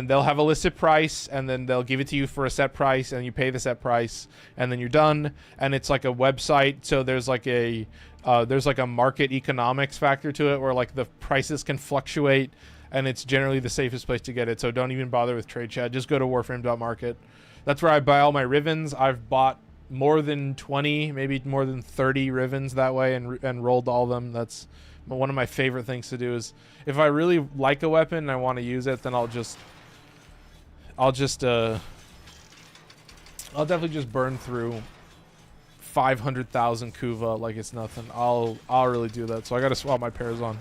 they'll have a listed price, and then they'll give it to you for a set price, and you pay the set price, and then you're done. And it's like a website, so there's like a market economics factor to it, where like the prices can fluctuate, and it's generally the safest place to get it. So don't even bother with trade chat. Just go to Warframe.market. That's where I buy all my Rivens. I've bought more than 20, maybe more than 30 Rivens that way, and rolled all of them. That's one of my favorite things to do. Is if I really like a weapon and I want to use it, then I'll definitely just burn through 500,000 Kuva like it's nothing. I'll really do that. So I gotta swap my pairs on.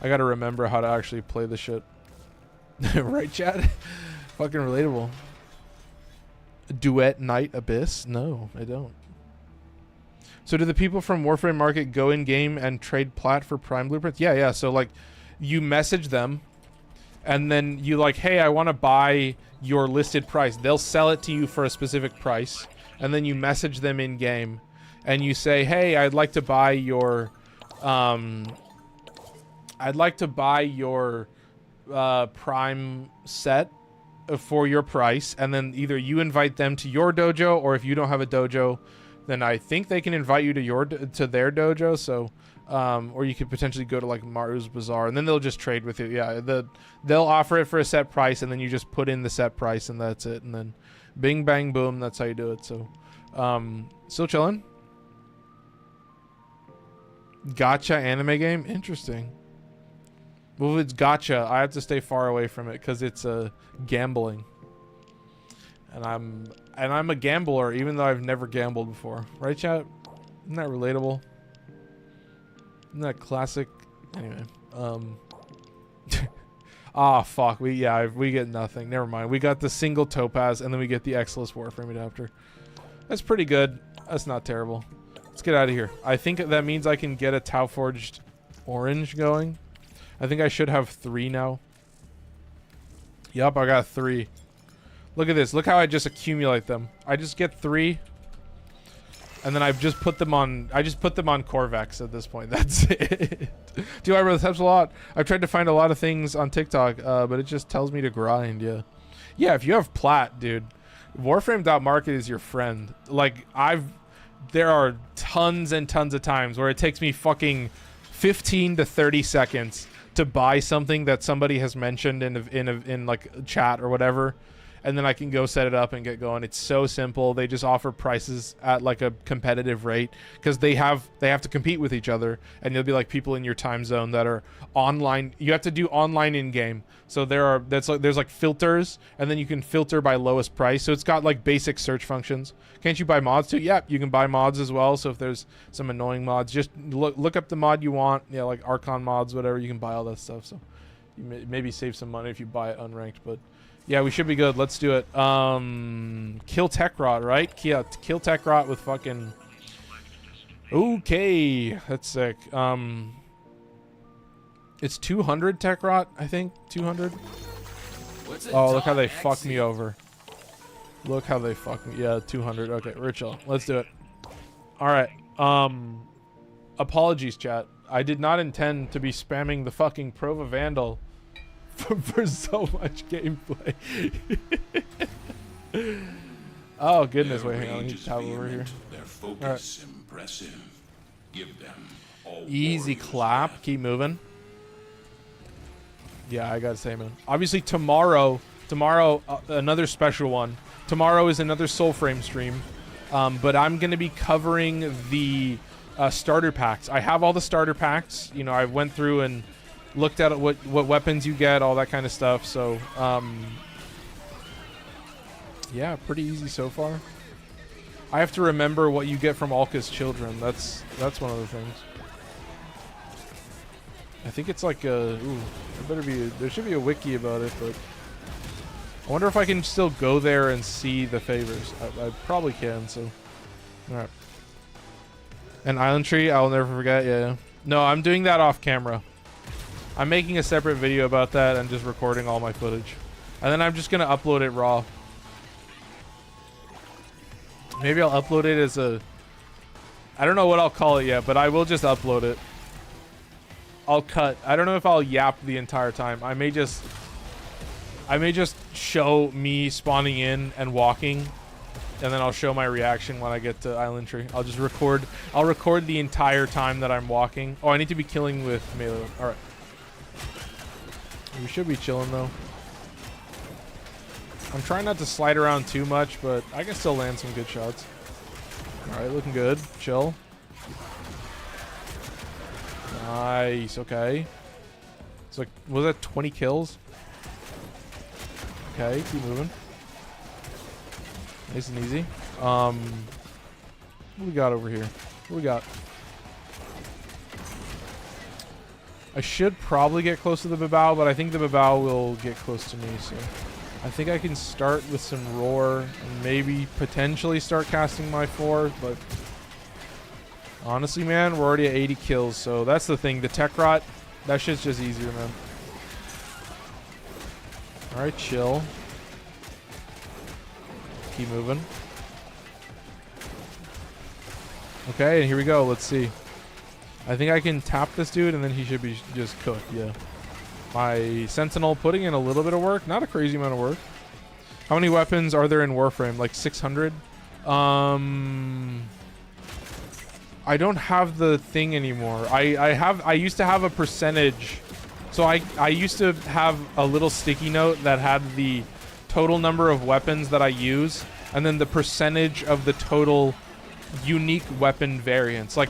I gotta remember how to actually play the shit. Right, Chad? Fucking relatable. Duet Night Abyss? No, I don't. So do the people from Warframe Market go in game and trade plat for prime blueprints? Yeah. So like you message them, and then you like, hey, I want to buy your listed price. They'll sell it to you for a specific price, and then you message them in game, and you say, hey, I'd like to buy your prime set for your price. And then either you invite them to your dojo, or if you don't have a dojo, then I think they can invite you to their dojo. So or you could potentially go to like Maru's Bazaar, and then they'll just trade with you. Yeah, they'll offer it for a set price, and then you just put in the set price, and that's it. And then bing bang boom, that's how you do it. So still chilling. Gacha anime game? Interesting. Well, if it's gacha, I have to stay far away from it because it's gambling. And I'm a gambler, even though I've never gambled before. Right, chat? Isn't that relatable? Isn't that classic? Anyway. Ah, fuck. We get nothing. Never mind. We got the single topaz, and then we get the Exilus Warframe adapter. That's pretty good. That's not terrible. Let's get out of here. I think that means I can get a Tau Forged orange going. I think I should have 3 now. Yup, I got 3. Look at this. Look how I just accumulate them. I just get 3, and then I've just put them on. I just put them on Corvex at this point. That's it. Do I really? This helps a lot. I've tried to find a lot of things on TikTok, but it just tells me to grind. Yeah. If you have plat, dude, Warframe.market is your friend. Like there are tons and tons of times where it takes me fucking 15 to 30 seconds to buy something that somebody has mentioned in like chat or whatever, and then I can go set it up and get going. It's so simple. They just offer prices at like a competitive rate because they have to compete with each other, and you'll be like people in your time zone that are online. You have to do online in game. So there's like filters, and then you can filter by lowest price. So it's got like basic search functions. Can't you buy mods too? Yeah, you can buy mods as well. So if there's some annoying mods, just look up the mod you want. Yeah, like Archon mods, whatever. You can buy all that stuff. So you maybe save some money if you buy it unranked, but. Yeah, we should be good. Let's do it. Kill Tech Rot, right? Yeah, kill Tech Rot with fucking... Okay, that's sick. It's 200 Tech Rot, I think. 200. Oh, look how they fucked me over. Look how they fucked me. Yeah, 200. Okay, Ritual. Let's do it. All right. Apologies, chat. I did not intend to be spamming the fucking Prova Vandal for so much gameplay. Oh goodness! Wait, hang on. I need to tab over here. Their focus impressive. Give them all Easy clap. Keep moving. Yeah, I gotta say, man. Obviously, tomorrow, another special one. Tomorrow is another Soulframe stream, but I'm gonna be covering the starter packs. I have all the starter packs. You know, I went through and looked at what weapons you get, all that kind of stuff. So, yeah, pretty easy so far. I have to remember what you get from Alka's children. That's one of the things. I think it's like a. Ooh, there should be a wiki about it, but I wonder if I can still go there and see the favors. I probably can. So, all right. And Island Tree, I'll never forget. Yeah. No, I'm doing that off camera. I'm making a separate video about that and just recording all my footage, and then I'm just gonna upload it raw. Maybe I'll upload it as a. I don't know what I'll call it yet, but I will just upload it. I'll cut. I don't know if I'll yap the entire time. I may just show me spawning in and walking, and then I'll show my reaction when I get to Island Tree. I'll just record. I'll record the entire time that I'm walking. Oh, I need to be killing with melee. All right. We should be chilling though. I'm trying not to slide around too much, but I can still land some good shots. All right, looking good. Chill. Nice. Okay. It's like, was that 20 kills? Okay, keep moving. Nice and easy. What we got over here? What we got? I should probably get close to the Babao, but I think the Babao will get close to me, so I think I can start with some Roar and maybe potentially start casting my 4, but honestly, man, we're already at 80 kills, so that's the thing. The Tech Rot, that shit's just easier, man. Alright, chill. Keep moving. Okay, and here we go. Let's see. I think I can tap this dude, and then he should be just cooked, yeah. My Sentinel putting in a little bit of work. Not a crazy amount of work. How many weapons are there in Warframe? Like 600? I don't have the thing anymore. I used to have a percentage. So I used to have a little sticky note that had the total number of weapons that I use, and then the percentage of the total unique weapon variants. Like,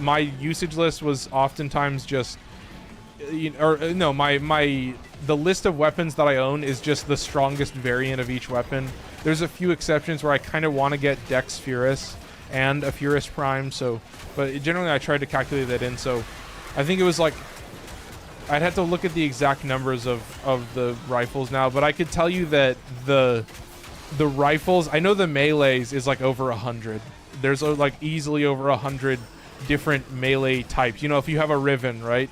my usage list was oftentimes just, the list of weapons that I own is just the strongest variant of each weapon. There's a few exceptions where I kind of want to get Dex Furus and a Furus Prime, so, but generally I tried to calculate that in, so I think it was like, I'd have to look at the exact numbers of the rifles now, but I could tell you that the rifles, I know the melees is like over 100. There's like easily over 100 different melee types. You know, if you have a Riven, right?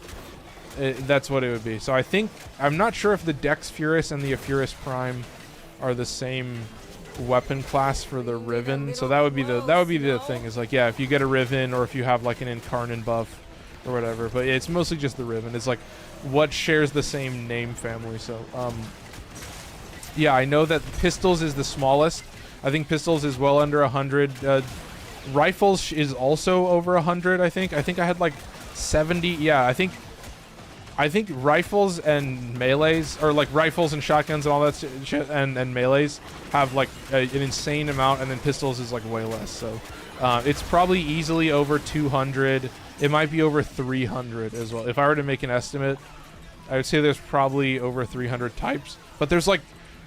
That's what it would be. So I think, I'm not sure if the Dex Furus and the Furus Prime are the same weapon class for the Riven. So that would be the thing, is like, yeah, if you get a Riven or if you have like an Incarnate buff or whatever, but it's mostly just the Riven. It's like what shares the same name family. So yeah, I know that Pistols is the smallest. I think Pistols is well under 100. Rifles is also over 100. I think I had like 70. Yeah, I think rifles and melees, or like rifles and shotguns and all that shit, and melees have like an insane amount, and then pistols is like way less. So it's probably easily over 200. It might be over 300 as well. If I were to make an estimate, I would say there's probably over 300 types, but there's like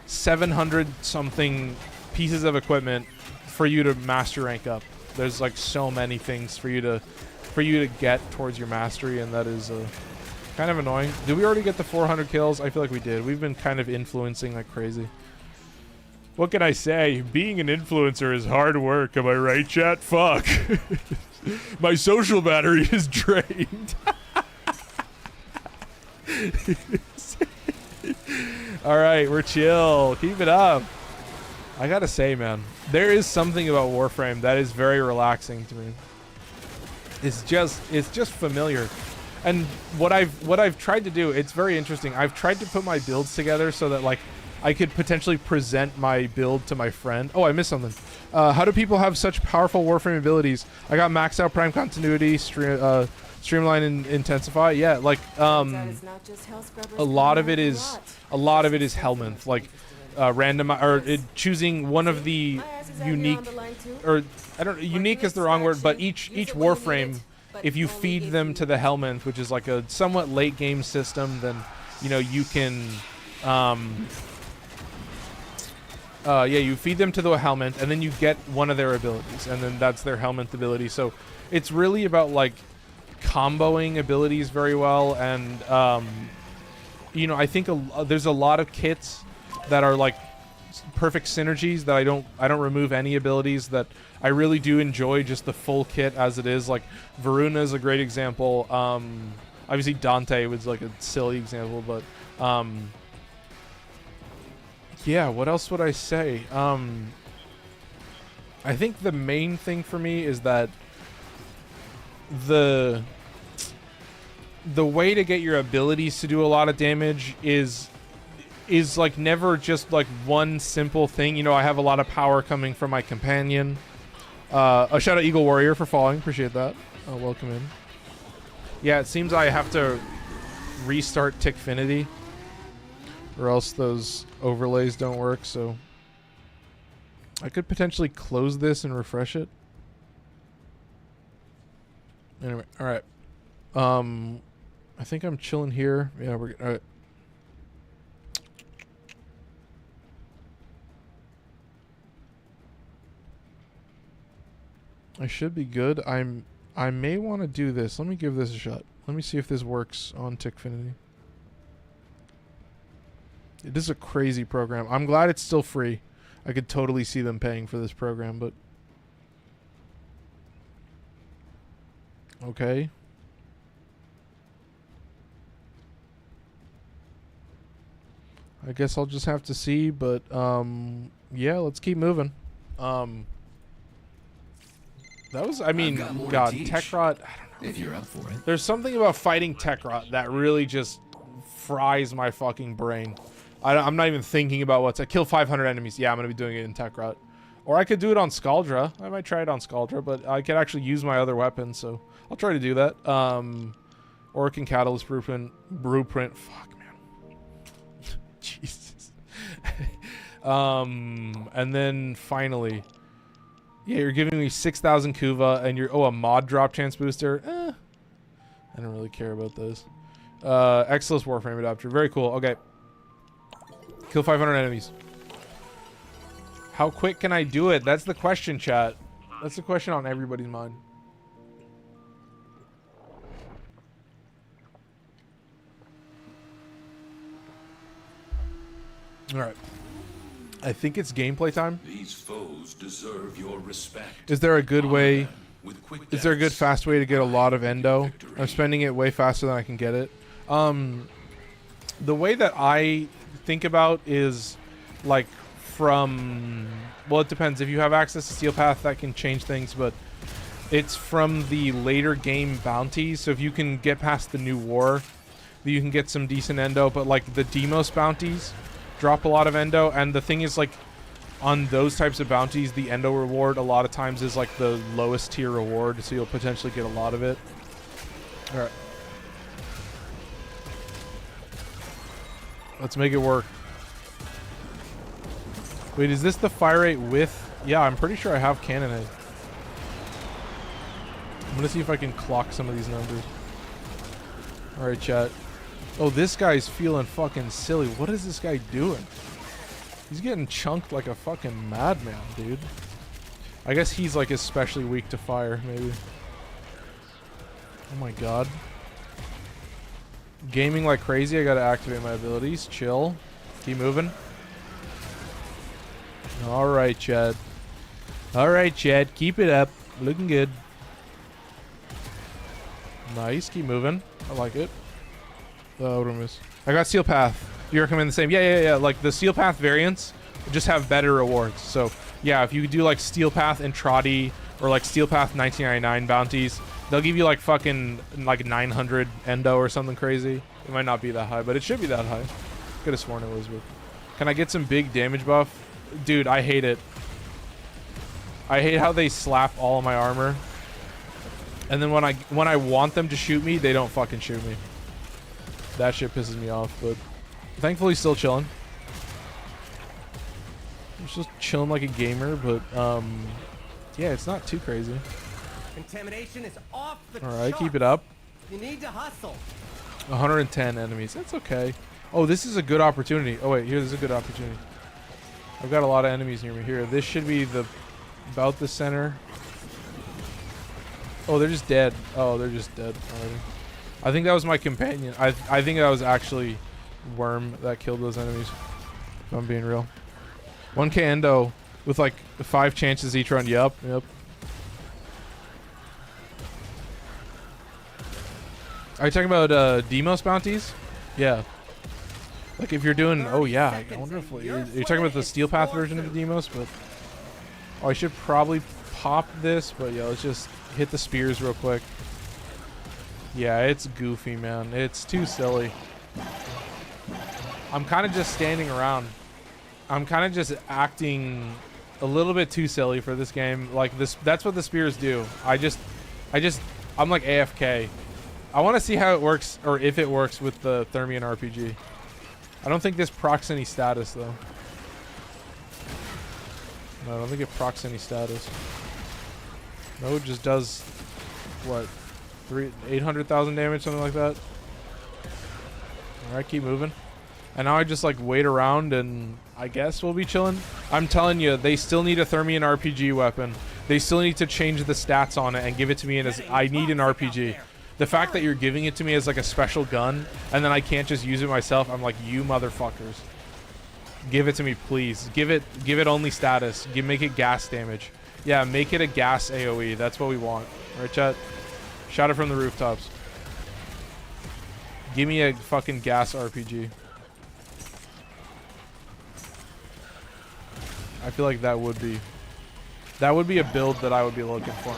700 something pieces of equipment for you to master rank up. There's like so many things for you to get towards your mastery, and that is kind of annoying. Did we already get the 400 kills? I feel like we did. We've been kind of influencing like crazy. What can I say? Being an influencer is hard work. Am I right, chat? Fuck. My social battery is drained. All right, we're chill. Keep it up. I gotta say, man, there is something about Warframe that is very relaxing to me. It's just familiar. And what I've tried to do, it's very interesting. I've tried to put my builds together so that like I could potentially present my build to my friend. Oh, I missed something. How do people have such powerful Warframe abilities? I got maxed out Prime Continuity, Streamline and Intensify. Yeah, like a lot of it is Helminth, like random or choosing one of the unique, or I don't, unique is the wrong word, but each Warframe, if you feed them to the Helminth, which is like a somewhat late game system, then you know you can you feed them to the Helminth and then you get one of their abilities, and then that's their Helminth ability. So it's really about like comboing abilities very well, and you know, I think there's a lot of kits that are like perfect synergies that I don't remove any abilities, that I really do enjoy just the full kit as it is. Like Varuna is a great example. Obviously Dante was like a silly example, but yeah, what else would I say? I think the main thing for me is that the way to get your abilities to do a lot of damage is like never just like one simple thing. You know, I have a lot of power coming from my companion. A shout out Eagle Warrior for following, appreciate that. Welcome in. Yeah, it seems I have to restart Tickfinity or else those overlays don't work, so I could potentially close this and refresh it. Anyway, all right. I think I'm chilling here. Yeah, we're all right. I should be good. I may want to do this. Let me give this a shot. Let me see if this works on Tickfinity. It is a crazy program. I'm glad it's still free. I could totally see them paying for this program, but okay. I guess I'll just have to see, but yeah, let's keep moving. That was, I mean, God, Tekrot, I don't know. If you're up for it. There's something about fighting Tekrot that really just fries my fucking brain. I'm not even thinking about what's... I kill 500 enemies. Yeah, I'm going to be doing it in Tekrot. Or I could do it on Scaldra. I might try it on Scaldra, but I could actually use my other weapons, so I'll try to do that. Orcan Catalyst Blueprint. Fuck, man. Jesus. And then finally... Yeah, you're giving me 6,000 Kuva, and you're... Oh, a mod drop chance booster? I don't really care about those. Exilus Warframe Adapter. Very cool. Okay. Kill 500 enemies. How quick can I do it? That's the question, chat. That's the question on everybody's mind. Alright. I think it's gameplay time. These foes deserve your respect. Is there a good way... Is there a good fast way to get a lot of endo? I'm spending it way faster than I can get it. The way that I think about is like from... Well, it depends. If you have access to Steel Path, that can change things, but it's from the later game bounties. So if you can get past the new war, you can get some decent endo, but like the Demos bounties drop a lot of endo, and the thing is, like, on those types of bounties, the endo reward a lot of times is like the lowest tier reward, so you'll potentially get a lot of it. Alright. Let's make it work. Wait, is this the fire rate with... Yeah, I'm pretty sure I have Cannonade. I'm gonna see if I can clock some of these numbers. Alright, chat. Oh, this guy's feeling fucking silly. What is this guy doing? He's getting chunked like a fucking madman, dude. I guess he's like especially weak to fire, maybe. Oh my god. Gaming like crazy. I gotta activate my abilities. Chill. Keep moving. Alright, Chad. Alright, Chad. Keep it up. Looking good. Nice. Keep moving. I like it. What do I miss? I got Steel Path. You recommend the same? Yeah. Like the Steel Path variants just have better rewards. So yeah, if you do like Steel Path and Trotty or like Steel Path 1999 bounties, they'll give you like fucking like 900 endo or something crazy. It might not be that high, but it should be that high. Could have sworn it was. But can I get some big damage buff? Dude, I hate it. I hate how they slap all of my armor, and then when I want them to shoot me, they don't fucking shoot me. That shit pisses me off. But thankfully, still chilling. I'm just chilling like a gamer, but yeah, it's not too crazy. Contamination is off the All right, charts. keep it up. You need to hustle. 110 enemies. That's okay. Oh, this is a good opportunity. Oh wait, here's a good opportunity. I've got a lot of enemies near me here. This should be about the center. Oh, they're just dead. Oh, they're just dead already. I think that was my companion. I think that was actually Worm that killed those enemies. If I'm being real. 1k endo with like 5 chances each run. Yep. Are you talking about Demos bounties? Yeah. Like if you're doing, oh yeah, I wonder if you're talking about the Steel Path version of the Demos, but oh, I should probably pop this, but yeah, let's just hit the spears real quick. Yeah, it's goofy, man. It's too silly. I'm kind of just standing around. I'm kind of just acting a little bit too silly for this game. Like this, that's what the spears do. I'm like AFK. I want to see how it works, or if it works with the Thermian RPG. I don't think this procs any status though. No, I don't think it procs any status. No, it just does what, 800,000 damage, something like that. All right, keep moving. And now I just like wait around, and I guess we'll be chilling. I'm telling you, they still need a Thermian RPG weapon. They still need to change the stats on it and give it to me as I need an RPG. The fact that you're giving it to me as like a special gun, and then I can't just use it myself, I'm like, you motherfuckers. Give it to me, please. Give it only status. Make it gas damage. Yeah, make it a gas AoE. That's what we want. All right, chat? Shout it from the rooftops. Give me a fucking gas RPG. I feel like that would be a build that I would be looking for.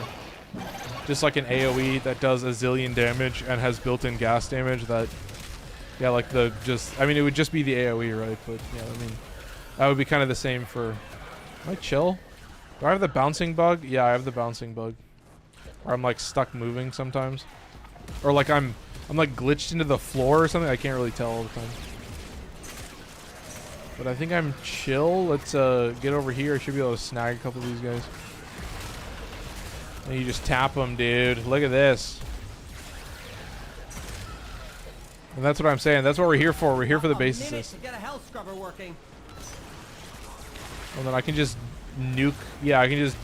Just like an AoE that does a zillion damage and has built-in gas damage that, yeah, like I mean, it would just be the AoE, right? But yeah, I mean, that would be kind of the same for, am I chill? Do I have the bouncing bug? Yeah, I have the bouncing bug. Or I'm like stuck moving sometimes. Or like I'm like glitched into the floor or something. I can't really tell all the time. But I think I'm chill. Let's get over here. I should be able to snag a couple of these guys. And you just tap them, dude. Look at this. And that's what I'm saying. That's what we're here for. We're here for the Bassocyst. And then I can just nuke. Yeah, I can just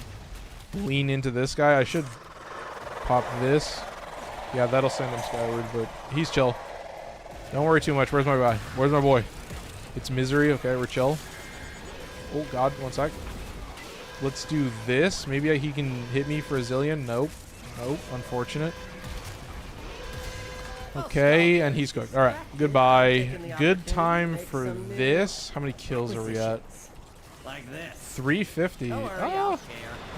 lean into this guy. I should pop this. Yeah, that'll send him skyward, but he's chill. Don't worry too much. Where's my guy? Where's my boy? It's Misery. Okay, we're chill. Oh, God. One sec. Let's do this. Maybe he can hit me for a zillion. Nope. Nope. Unfortunate. Okay, and he's cooked. All right. Goodbye. Good time for this. How many kills are we at? 350. Oh,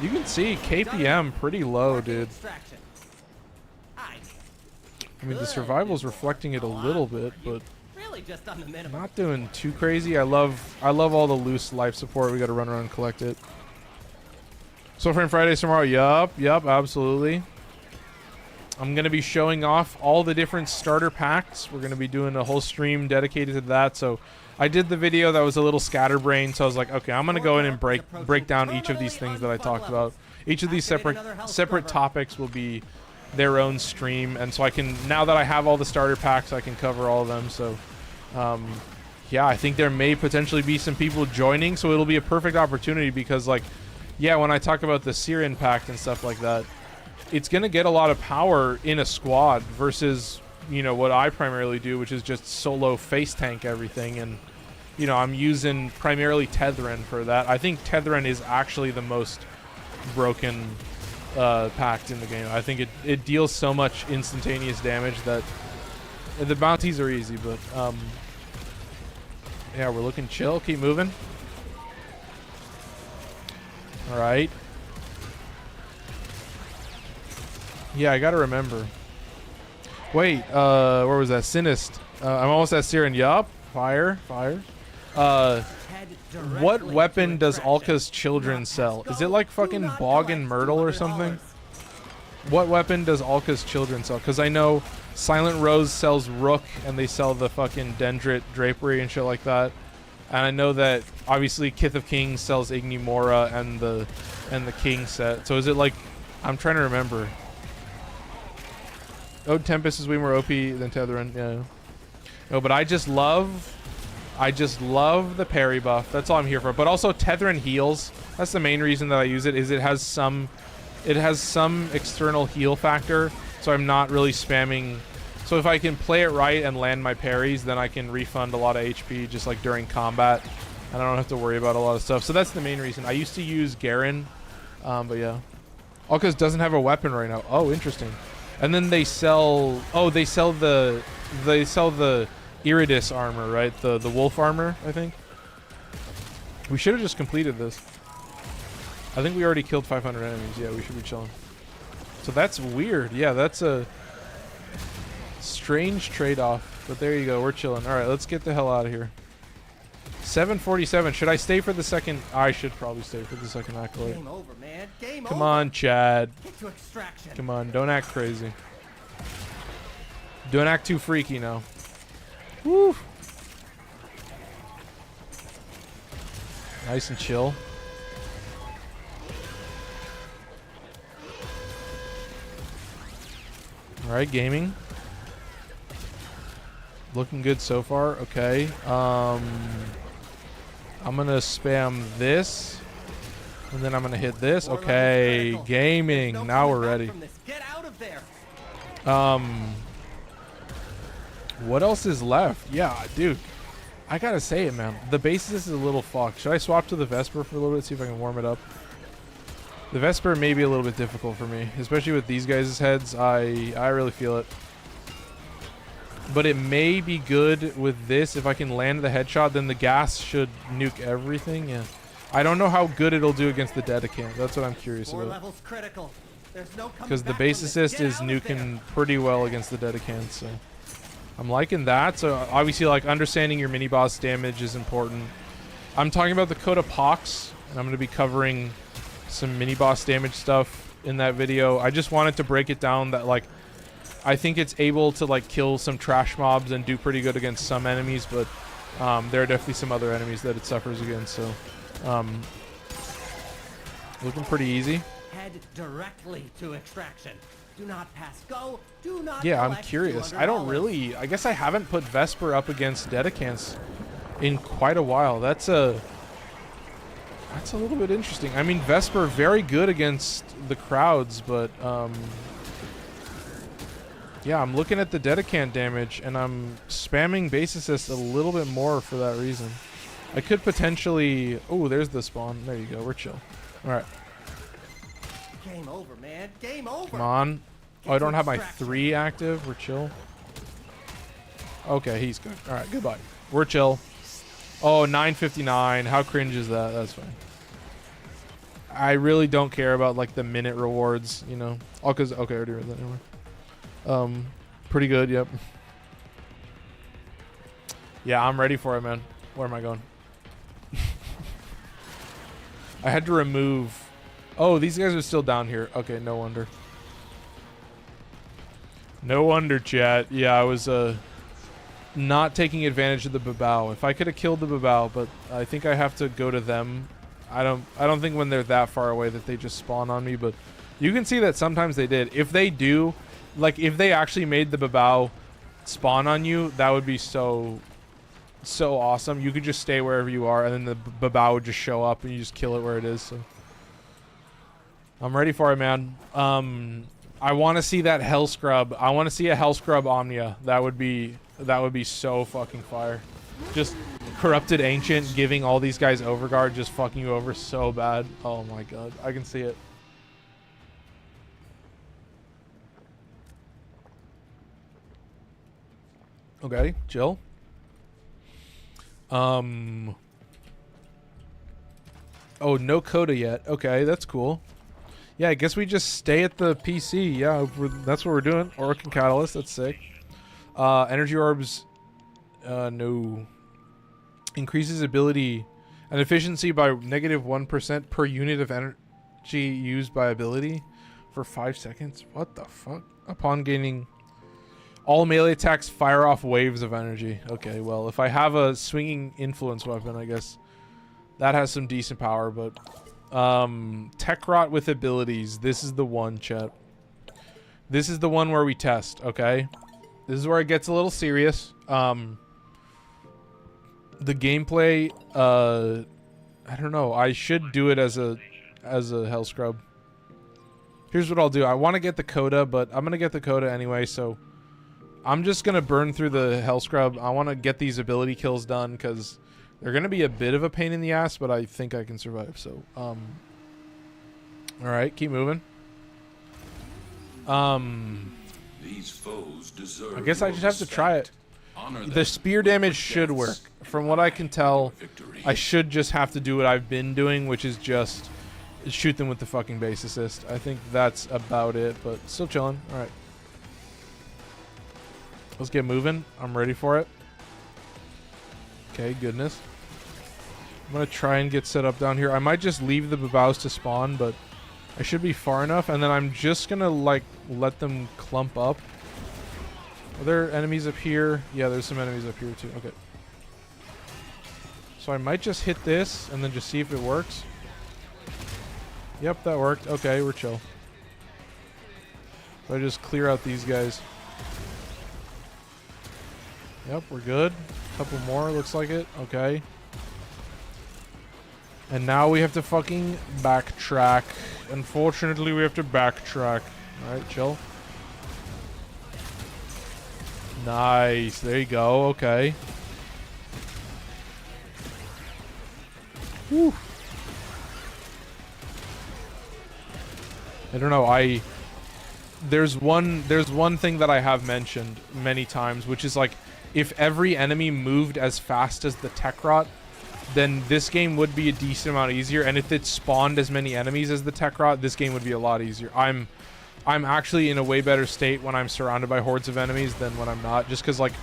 you can see KPM pretty low, dude. I mean, the survival's reflecting it a little bit, but not doing too crazy. I love all the loose life support. We got to run around and collect it. So Frame Fridays tomorrow. Yup, absolutely. I'm going to be showing off all the different starter packs. We're going to be doing a whole stream dedicated to that. So I did the video that was a little scatterbrained. So I was like, okay, I'm going to go in and break down each of these things that I talked about. Each of these separate topics will be their own stream. And so I can, now that I have all the starter packs, I can cover all of them. So yeah, I think there may potentially be some people joining. So it'll be a perfect opportunity because, like, yeah, when I talk about the Syrian pact and stuff like that, it's going to get a lot of power in a squad versus, you know, what I primarily do, which is just solo face tank everything. And, you know, I'm using primarily Tethrin for that. I think Tethrin is actually the most broken pact in the game. I think it deals so much instantaneous damage that the bounties are easy, but yeah, we're looking chill. Keep moving. All right. Yeah, I gotta remember. Wait, where was that? Sinist. I'm almost at Siren. Yup. Fire. What weapon does Alka's children sell? Is it like fucking Bog and Myrtle or something? What weapon does Alka's children sell? Because I know Silent Rose sells Rook, and they sell the fucking Dendrit drapery and shit like that. And I know that obviously Kith of Kings sells Ignimora and the King set. So is it like, I'm trying to remember. Oh, Tempest is way more OP than Tetherin. Yeah. No, but I just love the parry buff. That's all I'm here for. But also Tetherin heals. That's the main reason that I use it. Is it has some external heal factor. So I'm not really spamming. So if I can play it right and land my parries, then I can refund a lot of HP just like during combat. And I don't have to worry about a lot of stuff. So that's the main reason. I used to use Garen, but yeah. Alka's doesn't have a weapon right now. Oh, interesting. And then they sell. Oh, they sell the Iridis armor, right? The wolf armor, I think. We should have just completed this. I think we already killed 500 enemies. Yeah, we should be chilling. So that's weird. Yeah, that's a strange trade-off. But there you go. We're chilling. All right, let's get the hell out of here. 7:47. Should I stay for the second? I should probably stay for the second accolade. Game over, man. Game Come over. on, Chad. Get to extraction. Come on, don't act crazy. Don't act too freaky now. Woo. Nice and chill. All right, gaming. Looking good so far. Okay. I'm gonna spam this, and then I'm gonna hit this. Okay, gaming. Now we're ready. Get out of there. What else is left? Yeah, dude. I gotta say it, man. The Bassocyst is a little fucked. Should I swap to the Vesper for a little bit, see if I can warm it up? The Vesper may be a little bit difficult for me, especially with these guys' heads. I really feel it. But it may be good with this. If I can land the headshot, then the gas should nuke everything. Yeah. I don't know how good it'll do against the Dedicant. That's what I'm curious about. Because the Bassocyst is nuking pretty well against the Dedicant, so I'm liking that. So obviously, like, understanding your mini boss damage is important. I'm talking about the Coda Pox, and I'm going to be covering some mini boss damage stuff in that video. I just wanted to break it down that, like, I think it's able to, like, kill some trash mobs and do pretty good against some enemies, but there are definitely some other enemies that it suffers against. So looking pretty easy. Head directly to extraction. Do not pass go. Do not. Yeah, I'm curious. I don't really. I guess I haven't put Vesper up against Dedicants in quite a while. That's a little bit interesting. I mean, Vesper very good against the crowds, but yeah, I'm looking at the Dedicant damage, and I'm spamming Bassocyst a little bit more for that reason. I could potentially. Oh, there's the spawn. There you go. We're chill. All right. Game over, man. Game over. Come on. Oh, I don't have my 3 active. We're chill. Okay, he's good. All right, goodbye. We're chill. Oh, 9:59. How cringe is that? That's fine. I really don't care about, like, the minute rewards, you know. Oh, cause okay, I already read that anyway. Pretty good. Yep. Yeah, I'm ready for it, man. Where am I going? I had to remove. Oh, these guys are still down here. Okay, no wonder. No wonder, chat. Yeah, I was not taking advantage of the Babao. If I could have killed the Babao, but I think I have to go to them. I don't think when they're that far away that they just spawn on me, but you can see that sometimes they did. If they do, like, if they actually made the Babao spawn on you, that would be so awesome. You could just stay wherever you are, and then the Babao would just show up and you just kill it where it is. So I'm ready for it, man. I want to see that Hell Scrub. I want to see a Hell Scrub Omnia. That would be so fucking fire. Just Corrupted Ancient giving all these guys Overguard, just fucking you over so bad. Oh my god, I can see it. Okay, chill. Oh, no Coda yet. Okay, that's cool. Yeah, I guess we just stay at the PC. Yeah, that's what we're doing. Auric and Catalyst. That's sick. Energy orbs. No. Increases ability and efficiency by -1% per unit of energy used by ability for 5 seconds. What the fuck? Upon gaining, all melee attacks fire off waves of energy. Okay, well, if I have a swinging influence weapon, I guess that has some decent power, but Tech Rot with abilities. This is the one, chat. This is the one where we test, okay? This is where it gets a little serious. The gameplay, I don't know. I should do it as a hell scrub. Here's what I'll do. I want to get the Coda, but I'm going to get the Coda anyway, so I'm just going to burn through the hell scrub. I want to get these ability kills done because they're going to be a bit of a pain in the ass, but I think I can survive. So, all right, keep moving. These foes deserve I guess I just have to try it. Honor The them spear with damage deaths. should work. From what I can tell, Victory. I should just have to do what I've been doing, which is just shoot them with the fucking Bassocyst. I think that's about it, but still chilling. All right. Let's get moving. I'm ready for it. Okay, goodness. I'm going to try and get set up down here. I might just leave the babaus to spawn, but I should be far enough. And then I'm just going to, like, let them clump up. Are there enemies up here? Yeah, there's some enemies up here, too. Okay. So I might just hit this and then just see if it works. Yep, that worked. Okay, we're chill. So I just clear out these guys. Yep, we're good. Couple more, looks like it. Okay. And now we have to fucking backtrack. Unfortunately, we have to backtrack. Alright, chill. Nice. There you go. Okay. Whew. I don't know. There's one thing that I have mentioned many times, which is like, if every enemy moved as fast as the Tech Rot, then this game would be a decent amount easier. And if it spawned as many enemies as the Tech Rot, this game would be a lot easier. I'm actually in a way better state when I'm surrounded by hordes of enemies than when I'm not, just because, like,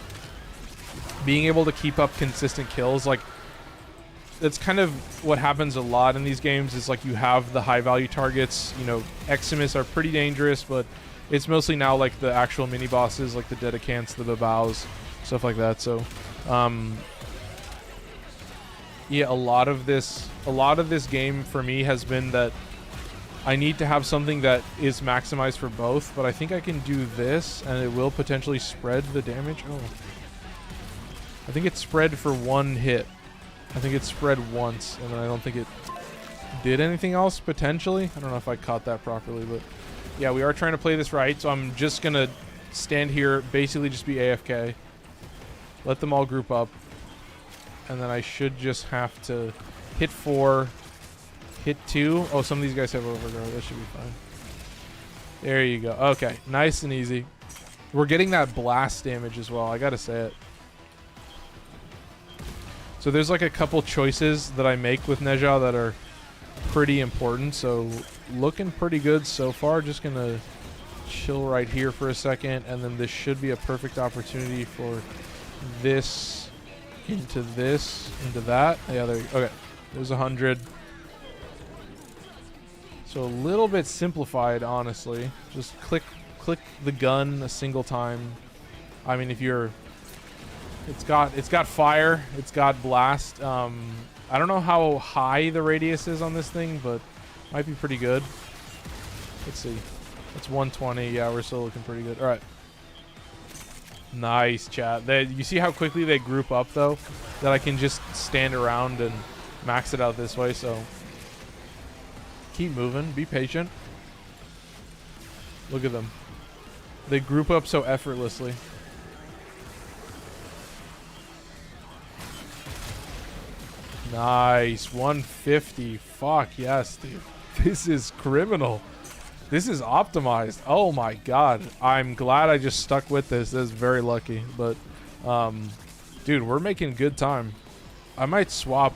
being able to keep up consistent kills, like, that's kind of what happens a lot in these games, is like you have the high value targets. You know, Eximus are pretty dangerous, but it's mostly now like the actual mini bosses, like the Dedicants, the Babaus, stuff like that. So yeah, a lot of this game for me has been that I need to have something that is maximized for both, but I think I can do this and it will potentially spread the damage. Oh, I think it's spread for one hit. I think it spread once, and then I don't think it did anything else, potentially. I don't know if I caught that properly, but yeah, we are trying to play this right, so I'm just going to stand here, basically just be AFK. Let them all group up, and then I should just have to hit 4, hit 2. Oh, some of these guys have overgrowth. That should be fine. There you go. Okay, nice and easy. We're getting that blast damage as well, I gotta say it. So there's like a couple choices that I make with Nezha that are pretty important. So looking pretty good so far. Just going to chill right here for a second. And then this should be a perfect opportunity for this into that. Yeah, there you go. Okay. There's 100. So a little bit simplified, honestly. Just click the gun a single time. I mean, if you're... It's got fire. It's got blast. I don't know how high the radius is on this thing, but might be pretty good. Let's see. It's 120. Yeah, we're still looking pretty good. All right. Nice, chat. You see how quickly they group up, though? That I can just stand around and max it out this way, so... Keep moving. Be patient. Look at them. They group up so effortlessly. Nice. 150. Fuck yes, dude. This is criminal. This is optimized. Oh my god. I'm glad I just stuck with this. This is very lucky. But, dude, we're making good time. I might swap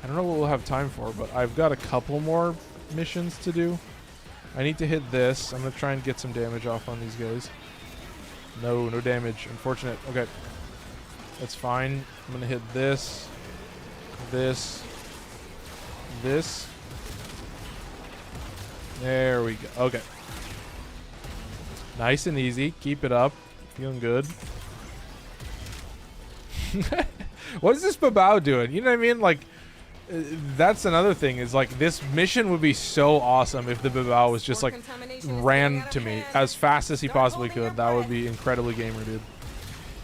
I don't know what we'll have time for, but I've got a couple more missions to do. I need to hit this. I'm going to try and get some damage off on these guys. No damage. Unfortunate. Okay. That's fine. I'm going to hit this. This. There we go. Okay. Nice and easy. Keep it up. Feeling good. What is this Babao doing? You know what I mean? Like, that's another thing is like this mission would be so awesome if the Babao was just like ran to me as fast as he possibly could. That would be incredibly gamer, dude.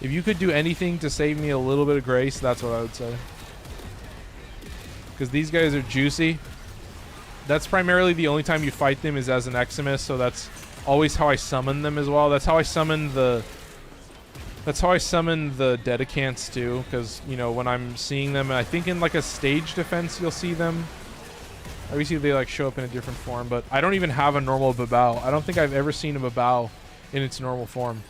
If you could do anything to save me a little bit of grace, that's what I would say. Because these guys are juicy. That's primarily the only time you fight them is as an Eximus, so that's always how I summon them as well. That's how I summon the Dedicants too, because, you know, when I'm seeing them, I think in like a stage defense you'll see them. Obviously they like show up in a different form, but I don't even have a normal Babao. I don't think I've ever seen a Babao in its normal form.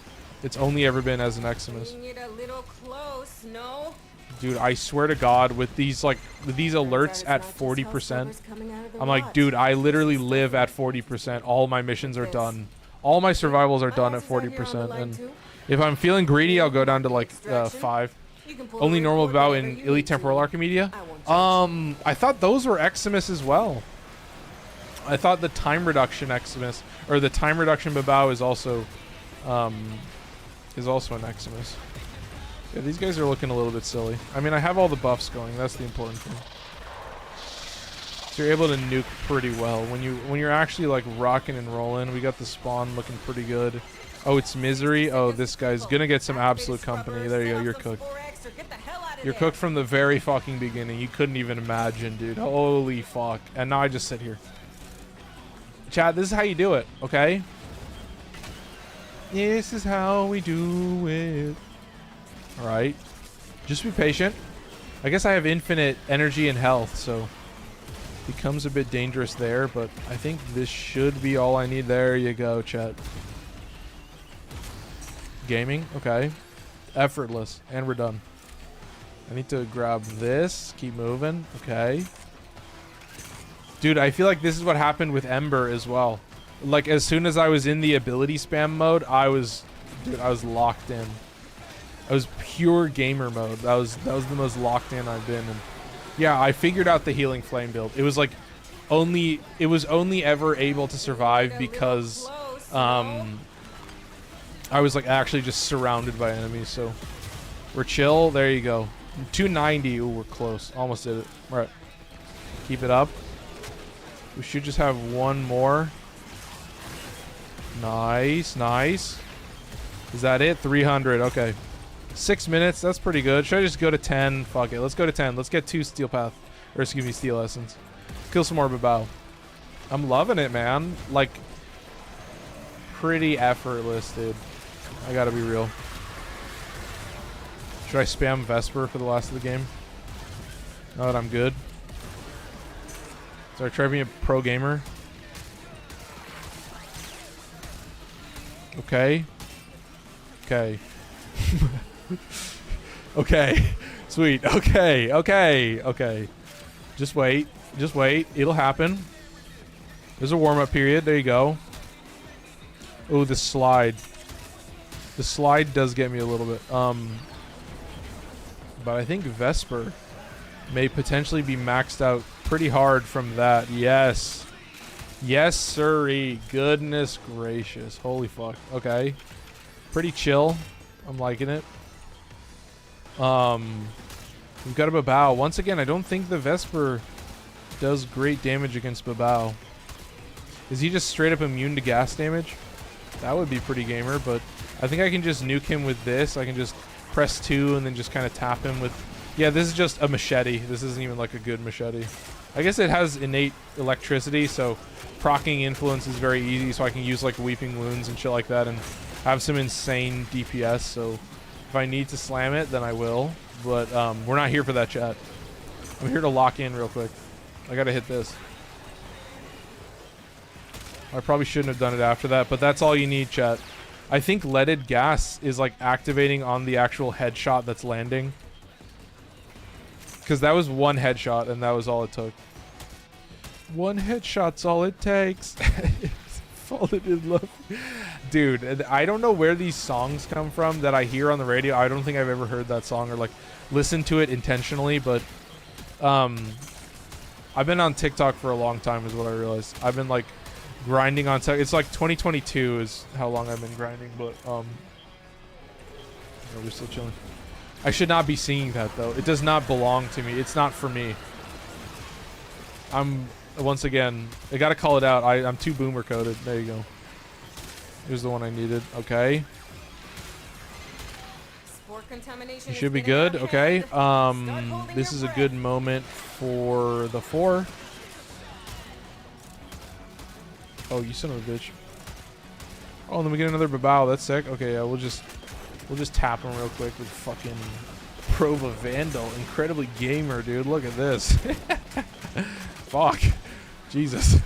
It's only ever been as an Eximus. A little close, no? Dude, I swear to God, with these like these alerts at 40%, I'm like, dude, I literally live at 40%. All my missions are done. All my survivals are done at 40%, and if I'm feeling greedy, I'll go down to like 5. Only normal Babao in Elite Temporal Archimedia. I thought those were Eximus as well. I thought the time reduction Eximus, or the time reduction Babao is also an Eximus. Yeah, these guys are looking a little bit silly. I mean, I have all the buffs going. That's the important thing. So you're able to nuke pretty well when you're actually like rocking and rolling. We got the spawn looking pretty good. Oh, it's Misery. Oh, this guy's gonna get some absolute company. There you go. You're cooked. You're cooked from the very fucking beginning. You couldn't even imagine, dude. Holy fuck. And now I just sit here. Chat, this is how you do it, okay? This is how we do it. Alright. Just be patient. I guess I have infinite energy and health, so it becomes a bit dangerous there, but I think this should be all I need. There you go, chat. Gaming, okay. Effortless, and we're done. I need to grab this, keep moving, okay. Dude, I feel like this is what happened with Ember as well. Like, as soon as I was in the ability spam mode, I was locked in. I was pure gamer mode. That was the most locked in I've been. And yeah, I figured out the healing flame build. It was like it was only ever able to survive because I was like actually just surrounded by enemies. So we're chill. There you go. 290. Ooh, we're close. Almost did it. All right. Keep it up. We should just have one more. Nice, nice. Is that it? 300. Okay. 6 minutes. That's pretty good. Should I just go to 10? Fuck it. Let's go to 10. Let's get 2 Steel Path. Or excuse me, Steel Essence. Kill some more Babao. I'm loving it, man. Like, pretty effortless, dude. I gotta be real. Should I spam Vesper for the last of the game? Now that I'm good. Sorry, try being a pro gamer. Okay. Okay. Okay. Sweet. Okay. Okay. Okay. Just wait. Just wait. It'll happen. There's a warm-up period. There you go. Oh, the slide. The slide does get me a little bit. But I think Vesper may potentially be maxed out pretty hard from that. Yes. Yes, sirree. Goodness gracious. Holy fuck. Okay. Pretty chill. I'm liking it. We've got a Babao. Once again, I don't think the Vesper does great damage against Babao. Is he just straight up immune to gas damage? That would be pretty gamer, but I think I can just nuke him with this. I can just press 2 and then just kind of tap him with... Yeah, this is just a machete. This isn't even like a good machete. I guess it has innate electricity, so proccing influence is very easy, so I can use like Weeping Wounds and shit like that and have some insane DPS, so if I need to slam it, then I will. But we're not here for that, chat. I'm here to lock in real quick. I gotta hit this. I probably shouldn't have done it after that, but that's all you need, chat. I think leaded gas is like activating on the actual headshot that's landing. Because that was one headshot, and that was all it took. One headshot's all it takes. Fallen in love. Dude, I don't know where these songs come from that I hear on the radio. I don't think I've ever heard that song or like listened to it intentionally, but I've been on TikTok for a long time is what I realized. I've been like grinding on TikTok. It's like 2022 is how long I've been grinding, but no, we're still chilling. I should not be singing that though. It does not belong to me. It's not for me. Once again, I gotta call it out. I'm too boomer coded. There you go. Here's the one I needed. Okay. You should be good. Okay. This is a good moment for the 4. Oh, you son of a bitch. Oh, and then we get another Babao. That's sick. Okay, yeah, we'll just tap him real quick with fucking Prova Vandal. Incredibly gamer, dude. Look at this. Fuck. Jesus.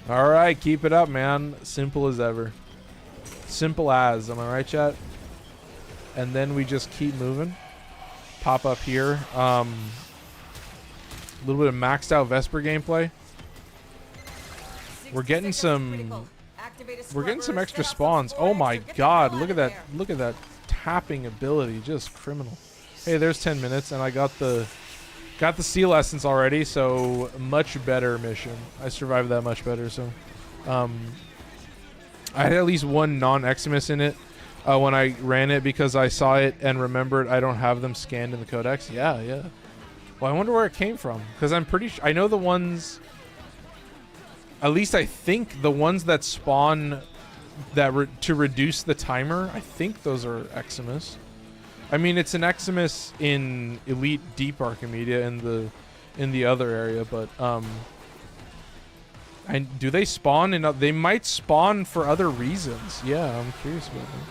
Alright, keep it up, man. Simple as ever. Simple as. Am I right, chat? And then we just keep moving. Pop up here. A little bit of maxed out Vesper gameplay. We're getting some... We're getting some extra spawns. Oh my god, look at that. Look at that tapping ability. Just criminal. Hey, there's 10 minutes and I got the seal essence already, so much better mission. I survived that much better, so I had at least one non-Eximus in it when I ran it because I saw it and remembered I don't have them scanned in the codex. Yeah, yeah. Well, I wonder where it came from because I'm pretty sure I know the ones. At least I think the ones that spawn that to reduce the timer, I think those are Eximus. I mean, it's an Eximus in Elite Deep Archimedia in the other area, but and do they spawn in? They might spawn for other reasons. Yeah, I'm curious about that.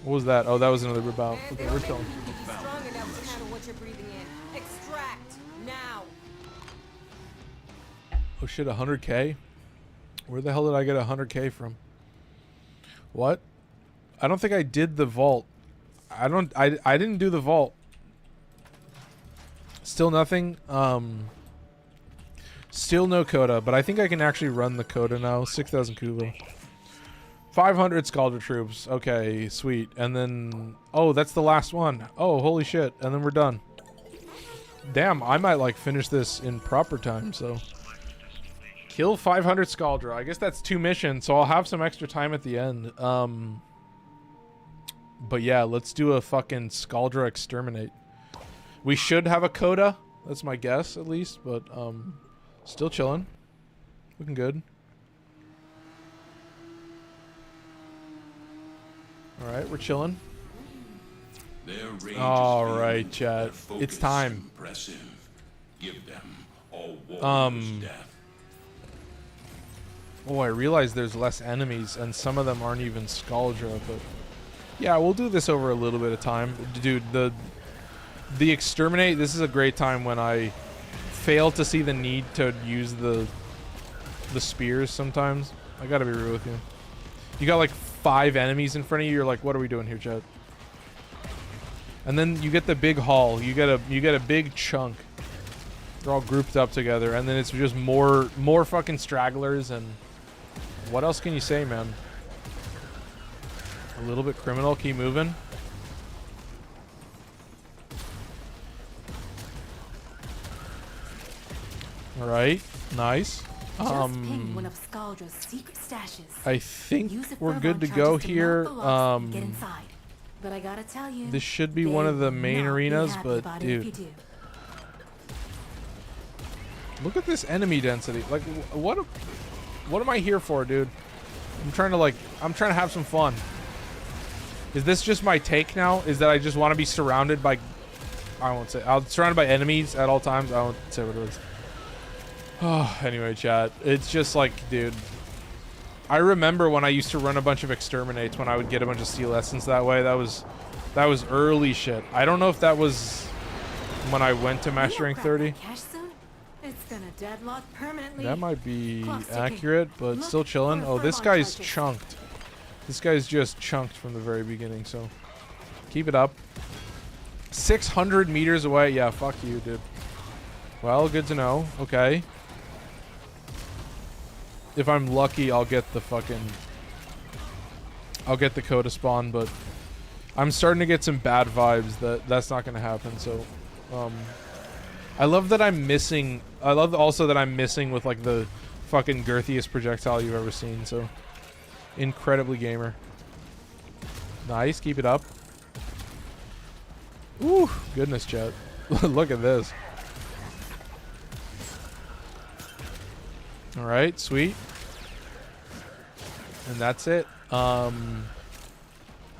What was that? Oh, that was another Babao. Okay, we're chilling. Oh shit, 100k? Where the hell did I get 100k from? What? I don't think I did the vault. I didn't do the vault. Still nothing. Still no Coda, but I think I can actually run the Coda now. 6,000 Kubo. 500 Scaldra troops. Okay, sweet. And then oh, that's the last one. Oh, holy shit. And then we're done. Damn, I might like finish this in proper time, so kill 500 Scaldra. I guess that's 2 missions, so I'll have some extra time at the end. But yeah, let's do a fucking Scaldra exterminate. We should have a Coda. That's my guess, at least. But still chilling. Looking good. Alright, we're chilling. Alright, chat. It's time. Give them all death. Oh, I realize there's less enemies, and some of them aren't even Scaldra, but yeah, we'll do this over a little bit of time. Dude, the exterminate, this is a great time when I fail to see the need to use the spears sometimes. I gotta be real with you. You got like 5 enemies in front of you, you're like, what are we doing here, chat? And then you get the big haul. You get a big chunk. They're all grouped up together, and then it's just more fucking stragglers. And what else can you say, man? A little bit criminal. Keep moving. All right, nice. One of Scaldra's secret stashes. I think we're good to go here. Get inside. But I gotta tell you, this should be one of the main arenas, but dude, look at this enemy density. Like, what am I here for, dude? I'm trying to have some fun. Is this just my take now? Is that I just want to be surrounded by, surrounded by enemies at all times? I won't say what it is. Oh, anyway, chat. It's just like, dude, I remember when I used to run a bunch of exterminates when I would get a bunch of steel essence that way. That was early shit. I don't know if that was when I went to Master Rank 30. It's gonna deadlock permanently. That might be accurate, but still chilling. Oh, this guy's chunked. This guy's just chunked from the very beginning, so Keep it up. 600 meters away. Yeah, fuck you, dude. Well, good to know. Okay. If I'm lucky, I'll get the Coda spawn, but I'm starting to get some bad vibes that that's not going to happen. So, I love that I'm missing. I love also that I'm missing with like the fucking girthiest projectile you've ever seen. So, incredibly gamer. Nice. Keep it up. Ooh, goodness, chat. Look at this. All right, sweet. And that's it. I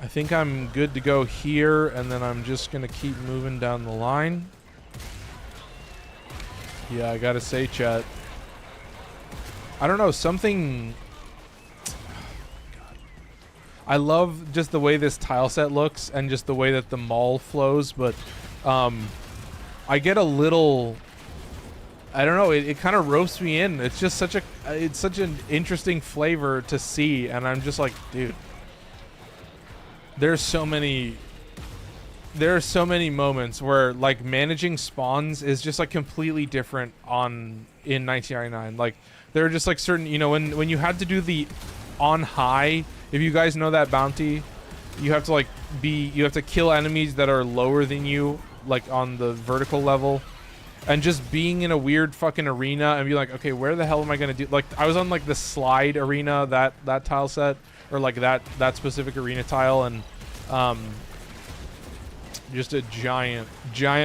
think I'm good to go here, and then I'm just gonna keep moving down the line. Yeah, I gotta say, chat. I don't know, something. I love just the way this tile set looks and just the way that the mall flows, but I get a little. I don't know. It kind of ropes me in. It's just such an interesting flavor to see, and I'm just like, dude. There's so many moments where like managing spawns is just like completely different in 1999. Like there are just like certain, you know, when you had to do the on high. If you guys know that bounty, you have to you have to kill enemies that are lower than you, like on the vertical level. And just being in a weird fucking arena and be like, okay, where the hell am I gonna do? Like, I was on like the slide arena, that tile set, or like that specific arena tile, and just a giant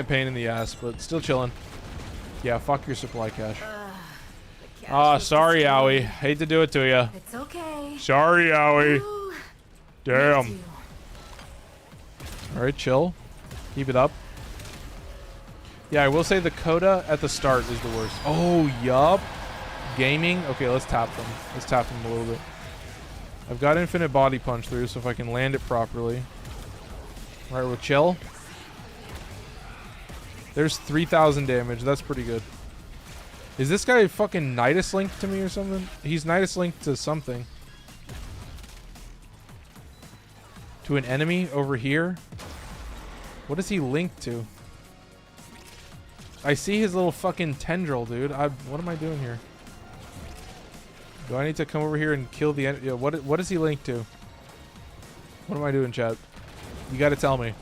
pain in the ass, but still chilling. Yeah, fuck your supply cache. Ah, sorry, Owie. Hate to do it to you. It's okay. Sorry, Owie. Ooh, Damn. All right, chill. Keep it up. Yeah, I will say the Coda at the start is the worst. Oh, yup. Gaming. Okay, let's tap them. Let's tap them a little bit. I've got infinite body punch through, so if I can land it properly. All right, we'll chill. There's 3,000 damage. That's pretty good. Is this guy fucking Nidus linked to me or something? He's Nidus linked to something. To an enemy over here? What is he linked to? I see his little fucking tendril, dude. What am I doing here? Do I need to come over here and kill the enemy? Yeah, what is he linked to? What am I doing, chat? You gotta tell me.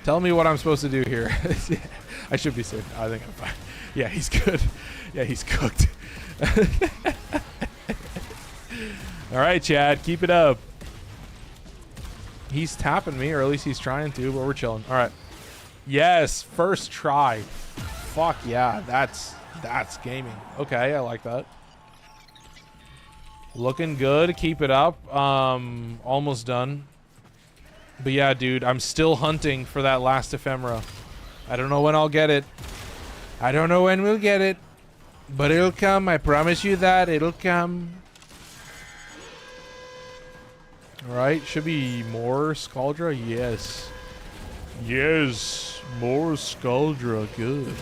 Tell me what I'm supposed to do here. I should be safe. I think I'm fine. Yeah, he's good. Yeah, he's cooked. Alright, Chad. Keep it up. He's tapping me, or at least he's trying to, but we're chilling. Alright. Yes, first try. Fuck yeah, that's gaming. Okay, I like that. Looking good. Keep it up. Almost done. But yeah, dude, I'm still hunting for that last ephemera. I don't know when I'll get it. I don't know when we'll get it, but it'll come. I promise you that it'll come. All right, should be more Scaldra. Yes. Yes, more Scaldra. Good.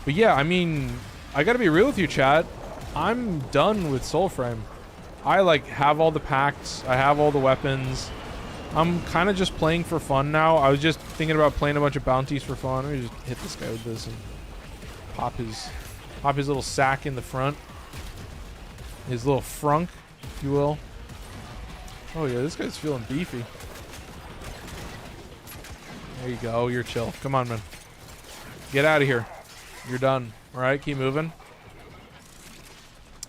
But yeah, I mean, I gotta be real with you, chat. I'm done with Soulframe. I like have all the packs. I have all the weapons. I'm kind of just playing for fun now. I was just thinking about playing a bunch of bounties for fun. Let me just hit this guy with this and pop his little sack in the front. His little frunk, if you will. Oh yeah, this guy's feeling beefy. There you go. You're chill. Come on, man. Get out of here. You're done. All right, keep moving.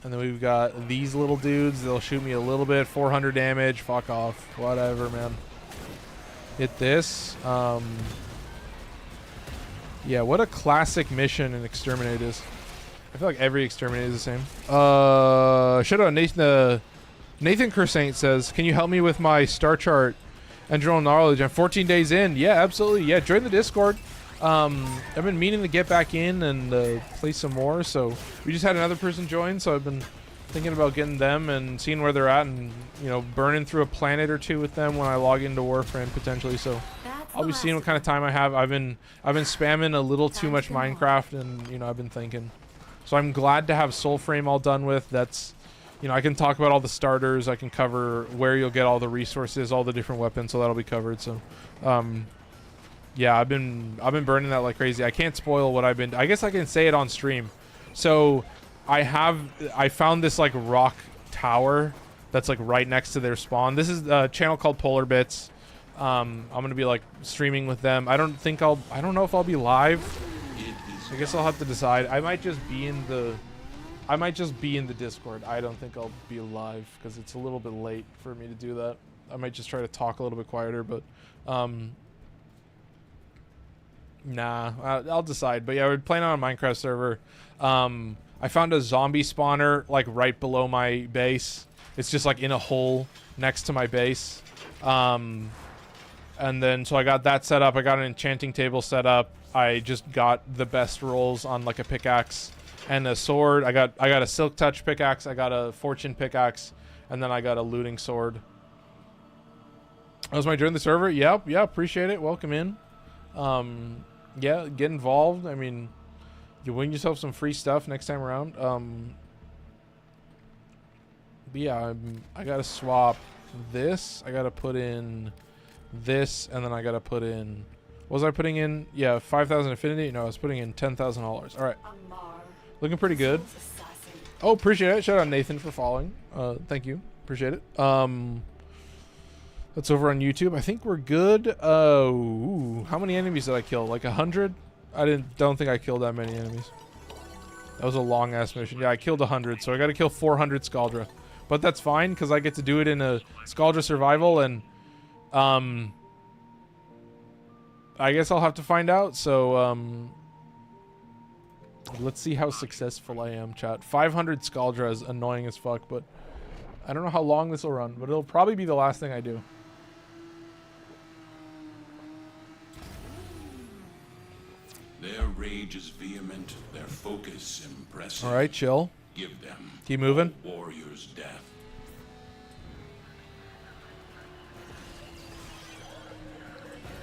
And then we've got these little dudes. They'll shoot me a little bit. 400 damage. Fuck off. Whatever, man. Hit this. Yeah, what a classic mission in Exterminate is. I feel like every Exterminate is the same. Shout out Nathan Kersaint says, can you help me with my star chart and general knowledge? I'm 14 days in. Yeah, absolutely. Yeah, join the Discord. I've been meaning to get back in and play some more, so we just had another person join, so I've been thinking about getting them and seeing where they're at and, you know, burning through a planet or two with them when I log into Warframe potentially. So I'll be seeing what kind of time I have. I've been spamming a little too much Minecraft, and, you know, I've been thinking. So I'm glad to have Soulframe all done with. That's you know, I can talk about all the starters. I can cover where you'll get all the resources, all the different weapons, so that'll be covered. So, yeah, I've been burning that like crazy. I can't spoil what I've been. I guess I can say it on stream. So, I found this like rock tower that's like right next to their spawn. This is a channel called Polar Bits. I'm gonna be like streaming with them. I don't know if I'll be live. I guess I'll have to decide. I might just be in the Discord. I don't think I'll be live because it's a little bit late for me to do that. I might just try to talk a little bit quieter, but nah, I'll decide. But yeah, we're playing on a Minecraft server. I found a zombie spawner like right below my base. It's just like in a hole next to my base. And then so I got that set up. I got an enchanting table set up. I just got the best rolls on like a pickaxe and a sword. I got a silk touch pickaxe. I got a fortune pickaxe, and then I got a looting sword. That was my join the server. Yep, yeah, appreciate it. Welcome in. Yeah, get involved. I mean, you win yourself some free stuff next time around. But yeah, I gotta swap this. I gotta put in this, and then I gotta put in. What was I putting in? Yeah, 5,000 affinity. No, I was putting in $10,000. All right, looking pretty good. Oh, appreciate it. Shout out Nathan for following. Thank you. Appreciate it. That's over on YouTube. I think we're good. Ooh, how many enemies did I kill? Like 100? Don't think I killed that many enemies. That was a long ass mission. Yeah, I killed 100, so I got to kill 400 Scaldra. But that's fine because I get to do it in a Scaldra survival, and I guess I'll have to find out. So let's see how successful I am, chat. 500 Scaldra is annoying as fuck, but I don't know how long this will run, but it'll probably be the last thing I do. Their rage is vehement, their focus impressive. All right, chill. Give them keep moving. Warrior's death.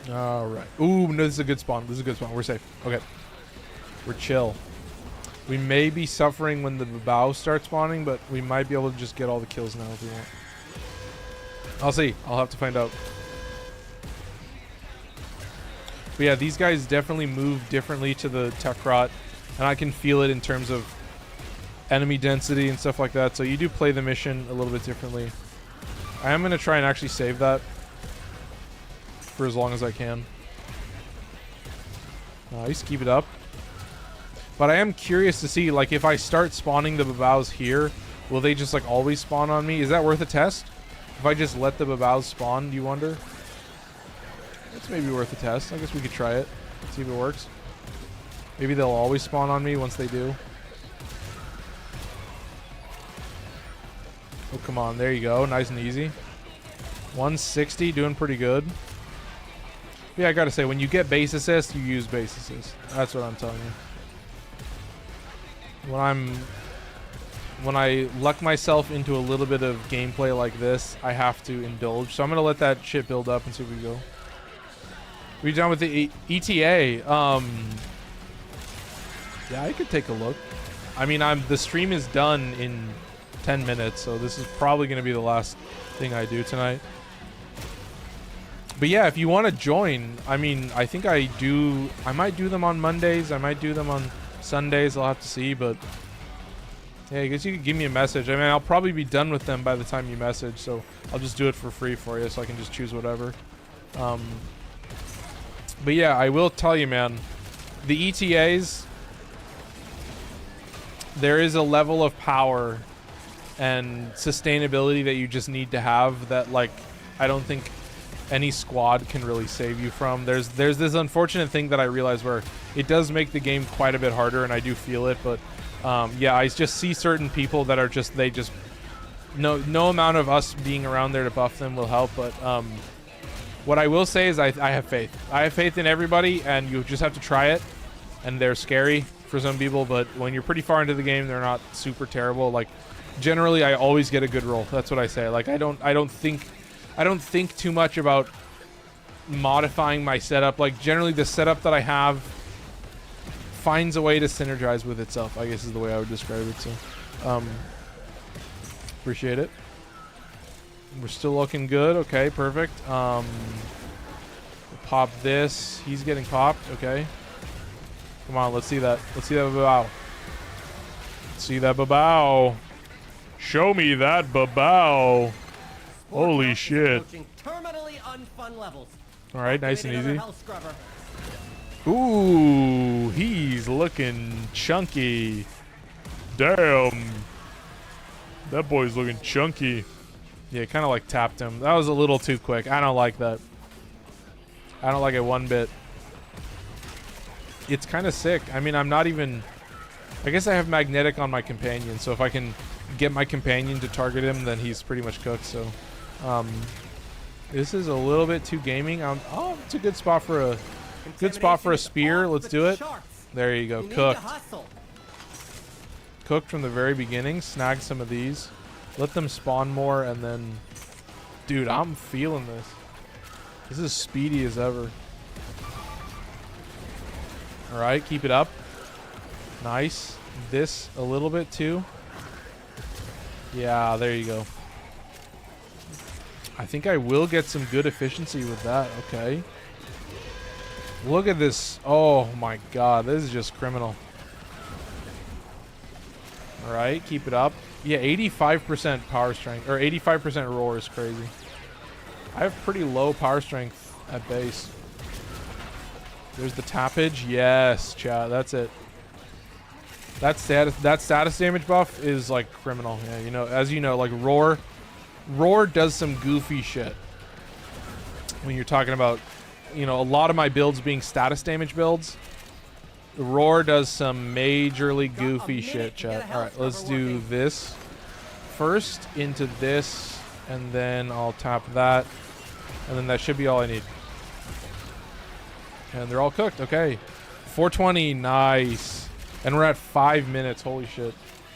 All right. Ooh, no, this is a good spawn. This is a good spawn. We're safe. Okay. We're chill. We may be suffering when the bow starts spawning, but we might be able to just get all the kills now if we want. I'll see. I'll have to find out. But yeah, these guys definitely move differently to the Tekrot, and I can feel it in terms of enemy density and stuff like that. So you do play the mission a little bit differently. I am going to try and actually save that for as long as I can. Nice, keep it up. But I am curious to see, like, if I start spawning the babaus here, will they just, like, always spawn on me? Is that worth a test? If I just let the babaus spawn, do you wonder? It's maybe worth a test. I guess we could try it. See if it works. Maybe they'll always spawn on me once they do. Oh, come on. There you go. Nice and easy. 160, doing pretty good. Yeah, I gotta say, when you get base assist, you use base assist. That's what I'm telling you. When I luck myself into a little bit of gameplay like this, I have to indulge. So I'm gonna let that shit build up and see if we go. We done with the ETA? Yeah, I could take a look. I mean, the stream is done in 10 minutes, so this is probably gonna be the last thing I do tonight. But yeah, if you want to join, I mean, I think I might do them on Mondays. I might do them on Sundays. I'll have to see, but yeah, I guess you could give me a message. I mean, I'll probably be done with them by the time you message, so I'll just do it for free for you, so I can just choose whatever. But yeah, I will tell you, man, the ETAs, there is a level of power and sustainability that you just need to have that, like, I don't think any squad can really save you from. There's this unfortunate thing that I realize where it does make the game quite a bit harder, and I do feel it, but yeah, I just see certain people that are just, no amount of us being around there to buff them will help. But what I will say is I have faith. I have faith in everybody, and you just have to try it. And they're scary for some people, but when you're pretty far into the game, they're not super terrible. Like, generally, I always get a good roll. That's what I say. Like, I don't think too much about modifying my setup. Like, generally, the setup that I have finds a way to synergize with itself, I guess is the way I would describe it. So Appreciate it. We're still looking good. Okay, perfect. Pop this. He's getting popped. Okay. Come on, let's see that. Let's see that babao. Let's see that babao. Show me that babao. Holy shit. Terminally unfun levels. All right, nice and Activate easy. another hell scrubber. Ooh, he's looking chunky. Damn. That boy's looking chunky. Yeah, kind of like tapped him. That was a little too quick. I don't like that. I don't like it one bit. It's kind of sick. I mean, I'm not even... I guess I have magnetic on my companion, so if I can get my companion to target him, then he's pretty much cooked, so... this is a little bit too gaming. Oh, it's a good spot for a... Good spot for a spear. Let's do it. There you go. Cooked. Cooked from the very beginning. Snag some of these. Let them spawn more, and then... Dude, I'm feeling this. This is speedy as ever. Alright, keep it up. Nice. This a little bit too. Yeah, there you go. I think I will get some good efficiency with that. Okay. Look at this. Oh my god, this is just criminal. Alright, keep it up. Yeah, 85% power strength, or 85% roar is crazy. I have pretty low power strength at base. There's the tappage. Yes, chat. That's it. That status damage buff is like criminal. Yeah, you know, as you know, like roar does some goofy shit. When you're talking about, you know, a lot of my builds being status damage builds, roar does some majorly goofy shit, chat. All right, let's do this first into this, and then I'll tap that, and then that should be all I need. And they're all cooked. Okay. 420. Nice. And we're at 5 minutes. Holy shit.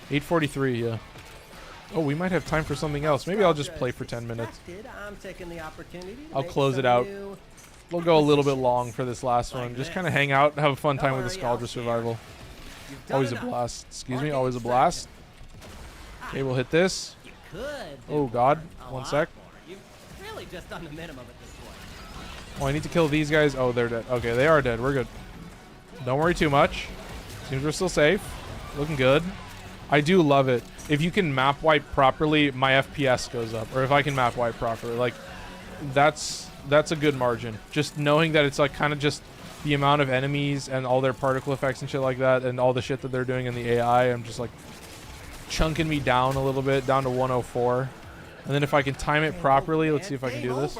8:43. Yeah. Oh, we might have time for something else. Maybe I'll just play for 10 minutes. I'll close it out. We'll go a little bit long for this last one. Just kind of hang out, have a fun time with the Scaldra survival. Always a blast. Excuse me. Always a blast. Okay, we'll hit this. Oh, God. 1 sec. You've really just done the minimum at this point. Oh, I need to kill these guys. Oh, they're dead. Okay, they are dead. We're good. Don't worry too much. Seems we're still safe. Looking good. I do love it. If you can map wipe properly, my FPS goes up. Or if I can map wipe properly. Like, that's a good margin. Just knowing that it's like kind of just the amount of enemies and all their particle effects and shit like that, and all the shit that they're doing in the AI, I'm just like chunking me down a little bit, down to 104. And then if I can time it properly, let's see if I can do this.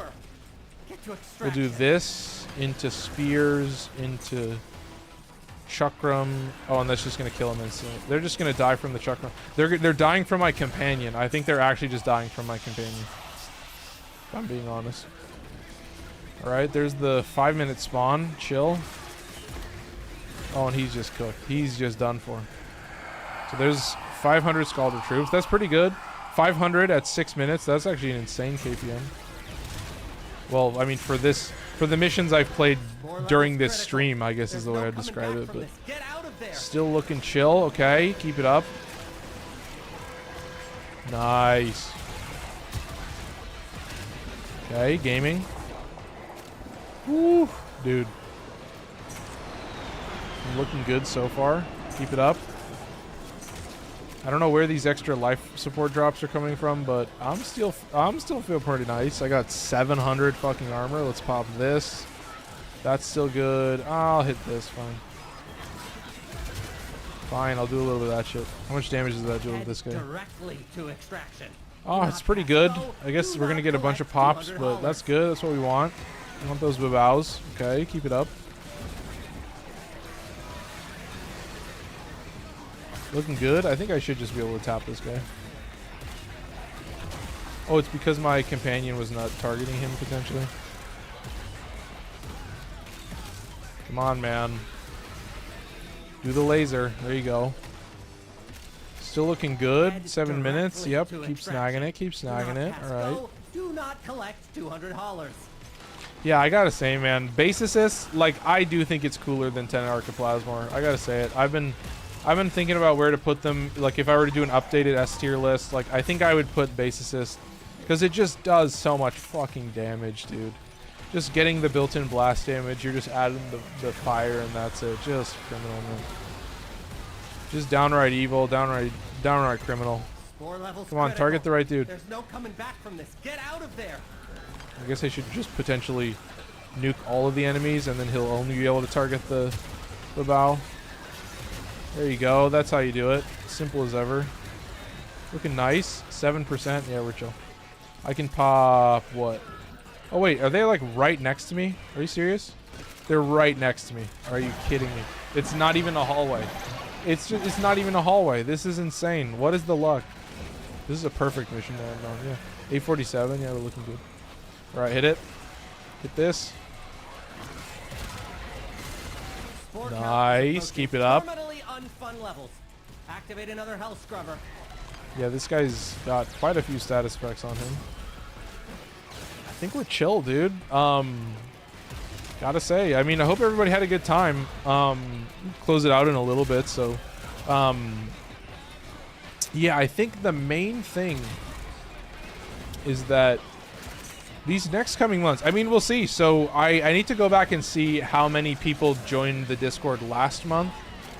We'll do this into spears, into chakram. Oh, and that's just going to kill them instantly. They're just going to die from the chakram. They're dying from my companion. I think they're actually just dying from my companion, if I'm being honest. Alright, there's the 5-minute spawn. Chill. Oh, and he's just cooked. He's just done for. So there's 500 Scaldra troops. That's pretty good. 500 at 6 minutes. That's actually an insane KPM. Well, I mean, for the missions I've played during this stream, I guess is the way I'd describe it. But still looking chill. Okay, keep it up. Nice. Okay, gaming. Woo, dude. Looking good so far. Keep it up. I don't know where these extra life support drops are coming from, but I'm still feel pretty nice. I got 700 fucking armor. Let's pop this. That's still good. I'll hit this. Fine. Fine, I'll do a little bit of that shit. How much damage does that do with this guy? Directly to extraction. Oh, it's pretty good. I guess we're gonna get a bunch of pops, but that's good. That's what we want. We want those babaos. Okay, keep it up. Looking good. I think I should just be able to tap this guy. Oh, it's because my companion was not targeting him, potentially. Come on, man. Do the laser. There you go. Still looking good. 7 minutes. Yep. Keep snagging it. Keep snagging it. All right. Do not collect $200. Yeah, I gotta say, man, Bassocyst, like, I do think it's cooler than 10 Archiplasmor. I gotta say it. I've been I've been thinking about where to put them. Like if I were to do an updated S tier list, like I think I would put Bassocyst because it just does so much fucking damage, dude. Just getting the built-in blast damage, you're just adding the fire and that's it. Just criminal, man. Just downright evil, downright criminal. Come on, target the right dude. There's no coming back from this. Get out of there. I guess I should just potentially nuke all of the enemies and then he'll only be able to target the bow. There you go. That's how you do it. Simple as ever. Looking nice. 7%. Yeah, we're chill. I can pop what? Oh wait, are they like right next to me? Are you serious? They're right next to me. Are you kidding me? It's not even a hallway. It's not even a hallway. This is insane. What is the luck? This is a perfect mission to end on. Yeah. 847. Yeah, we're looking good. All right, hit it. Hit this. Nice. Keep it up. Unfun levels. Activate another hell scrubber. Yeah, this guy's got quite a few status effects on him. I think we're chill, dude. Gotta say, I mean, I hope everybody had a good time. Close it out in a little bit, so yeah, I think the main thing is that these next coming months, I mean, we'll see. So I need to go back and see how many people joined the Discord last month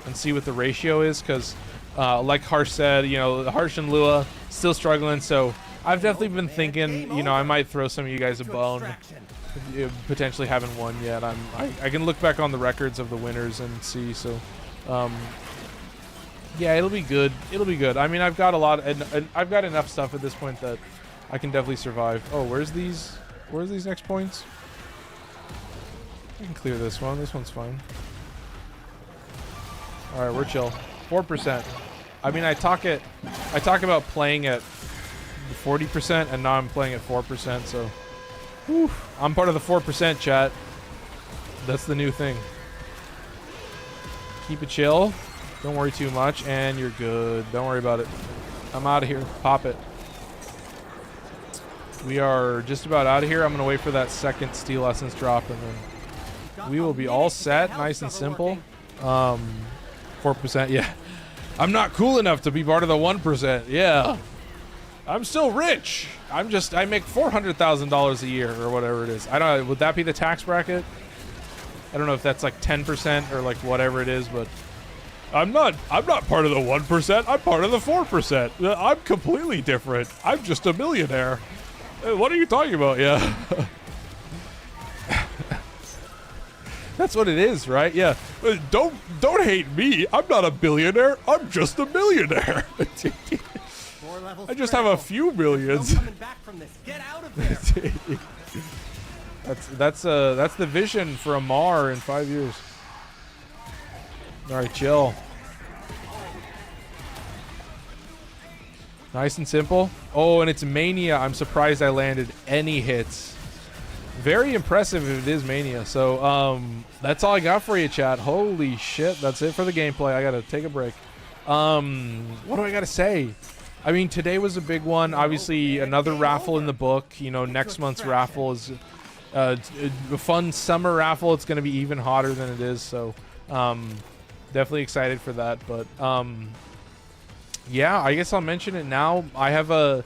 and see what the ratio is, because like Harsh said, you know, Harsh and Lua still struggling, so I've definitely been thinking, you know, I might throw some of you guys a bone, potentially haven't won yet. I can look back on the records of the winners and see. So yeah, it'll be good. It'll be good. I mean, I've got a lot, and I've got enough stuff at this point that I can definitely survive. Oh, where's these next points? I can clear this one. This one's fine. All right, we're chill. 4%. I mean, I talk about playing at 40%, and now I'm playing at 4%. So, whew, I'm part of the 4% chat. That's the new thing. Keep it chill. Don't worry too much, and you're good. Don't worry about it. I'm out of here. Pop it. We are just about out of here. I'm gonna wait for that second Steel Essence drop, and then we will be all set. Nice and simple. 4%. Yeah. I'm not cool enough to be part of the 1%. Yeah. I'm still rich. I make $400,000 a year or whatever it is. I don't know. Would that be the tax bracket? I don't know if that's like 10% or like whatever it is, but I'm not part of the 1%. I'm part of the 4%. I'm completely different. I'm just a millionaire. What are you talking about? Yeah. That's what it is, right? Yeah. Don't hate me. I'm not a billionaire. I'm just a millionaire. I just have a few millions. No coming back from this. Get out of there. That's the vision for Amar in 5 years. All right, chill. Nice and simple. Oh, and it's Mania. I'm surprised I landed any hits. Very impressive if it is Mania. So that's all I got for you, chat. Holy shit, that's it for the gameplay. I gotta take a break. What do I gotta say? I mean, today was a big one. Obviously, another raffle in the book. You know, next month's raffle is a fun summer raffle. It's gonna be even hotter than it is. So definitely excited for that. But yeah, I guess I'll mention it now. I have a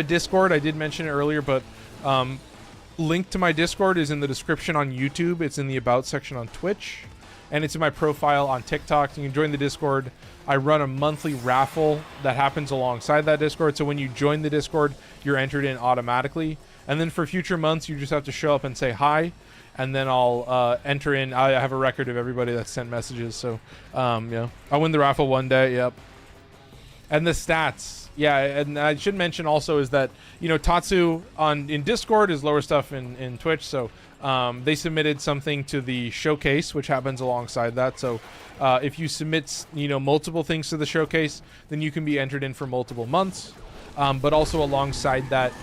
Discord. I did mention it earlier, but link to my Discord is in the description on YouTube. It's in the About section on Twitch, and it's in my profile on TikTok. You can join the Discord. I run a monthly raffle that happens alongside that Discord. So when you join the Discord, you're entered in automatically. And then for future months, you just have to show up and say hi, and then I'll enter in. I have a record of everybody that sent messages. So yeah, I'll win the raffle one day. Yep. And the stats, yeah, and I should mention also is that, you know, Tatsu in Discord is lower stuff in Twitch, so they submitted something to the showcase, which happens alongside that. So if you submit, you know, multiple things to the showcase, then you can be entered in for multiple months. But also alongside that,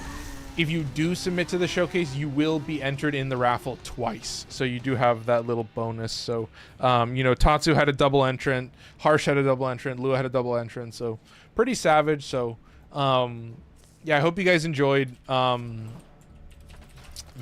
if you do submit to the showcase, you will be entered in the raffle twice. So you do have that little bonus. So, you know, Tatsu had a double entrant, Harsh had a double entrant, Lua had a double entrant. So pretty savage. So, yeah, I hope you guys enjoyed.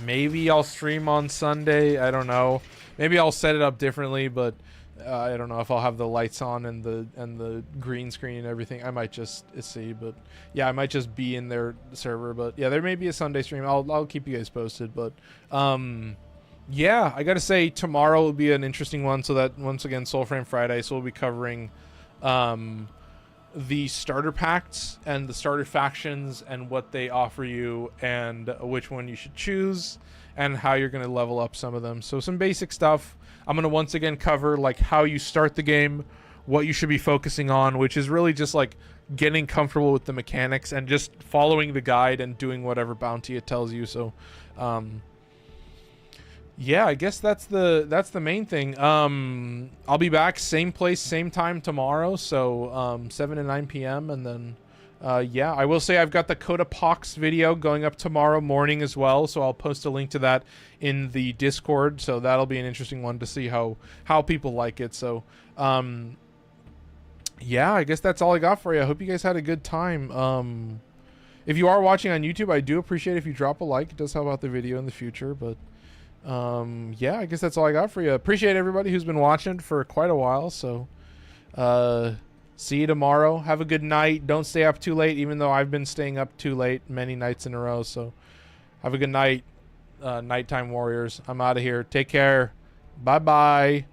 Maybe I'll stream on Sunday. I don't know. Maybe I'll set it up differently, but I don't know if I'll have the lights on and the green screen and everything. I might just see, but yeah, I might just be in their server. But yeah, there may be a Sunday stream. I'll keep you guys posted. But yeah, I gotta say tomorrow will be an interesting one. So that once again, Soulframe Friday. So we'll be covering the starter packs and the starter factions and what they offer you and which one you should choose and how you're going to level up some of them. So some basic stuff. I'm going to once again cover like how you start the game, what you should be focusing on, which is really just like getting comfortable with the mechanics and just following the guide and doing whatever bounty it tells you. So yeah, I guess that's the main thing. I'll be back same place, same time tomorrow, so 7 to 9 p.m. and then yeah, I will say I've got the Coda Pox video going up tomorrow morning as well, so I'll post a link to that in the Discord, so that'll be an interesting one to see how people like it. So yeah, I guess that's all I got for you. I hope you guys had a good time. If you are watching on YouTube, I do appreciate if you drop a like. It does help out the video in the future. But yeah, I guess that's all I got for you. Appreciate everybody who's been watching for quite a while. So see you tomorrow. Have a good night. Don't stay up too late, even though I've been staying up too late many nights in a row. So have a good night, nighttime warriors. I'm out of here. Take care. Bye bye.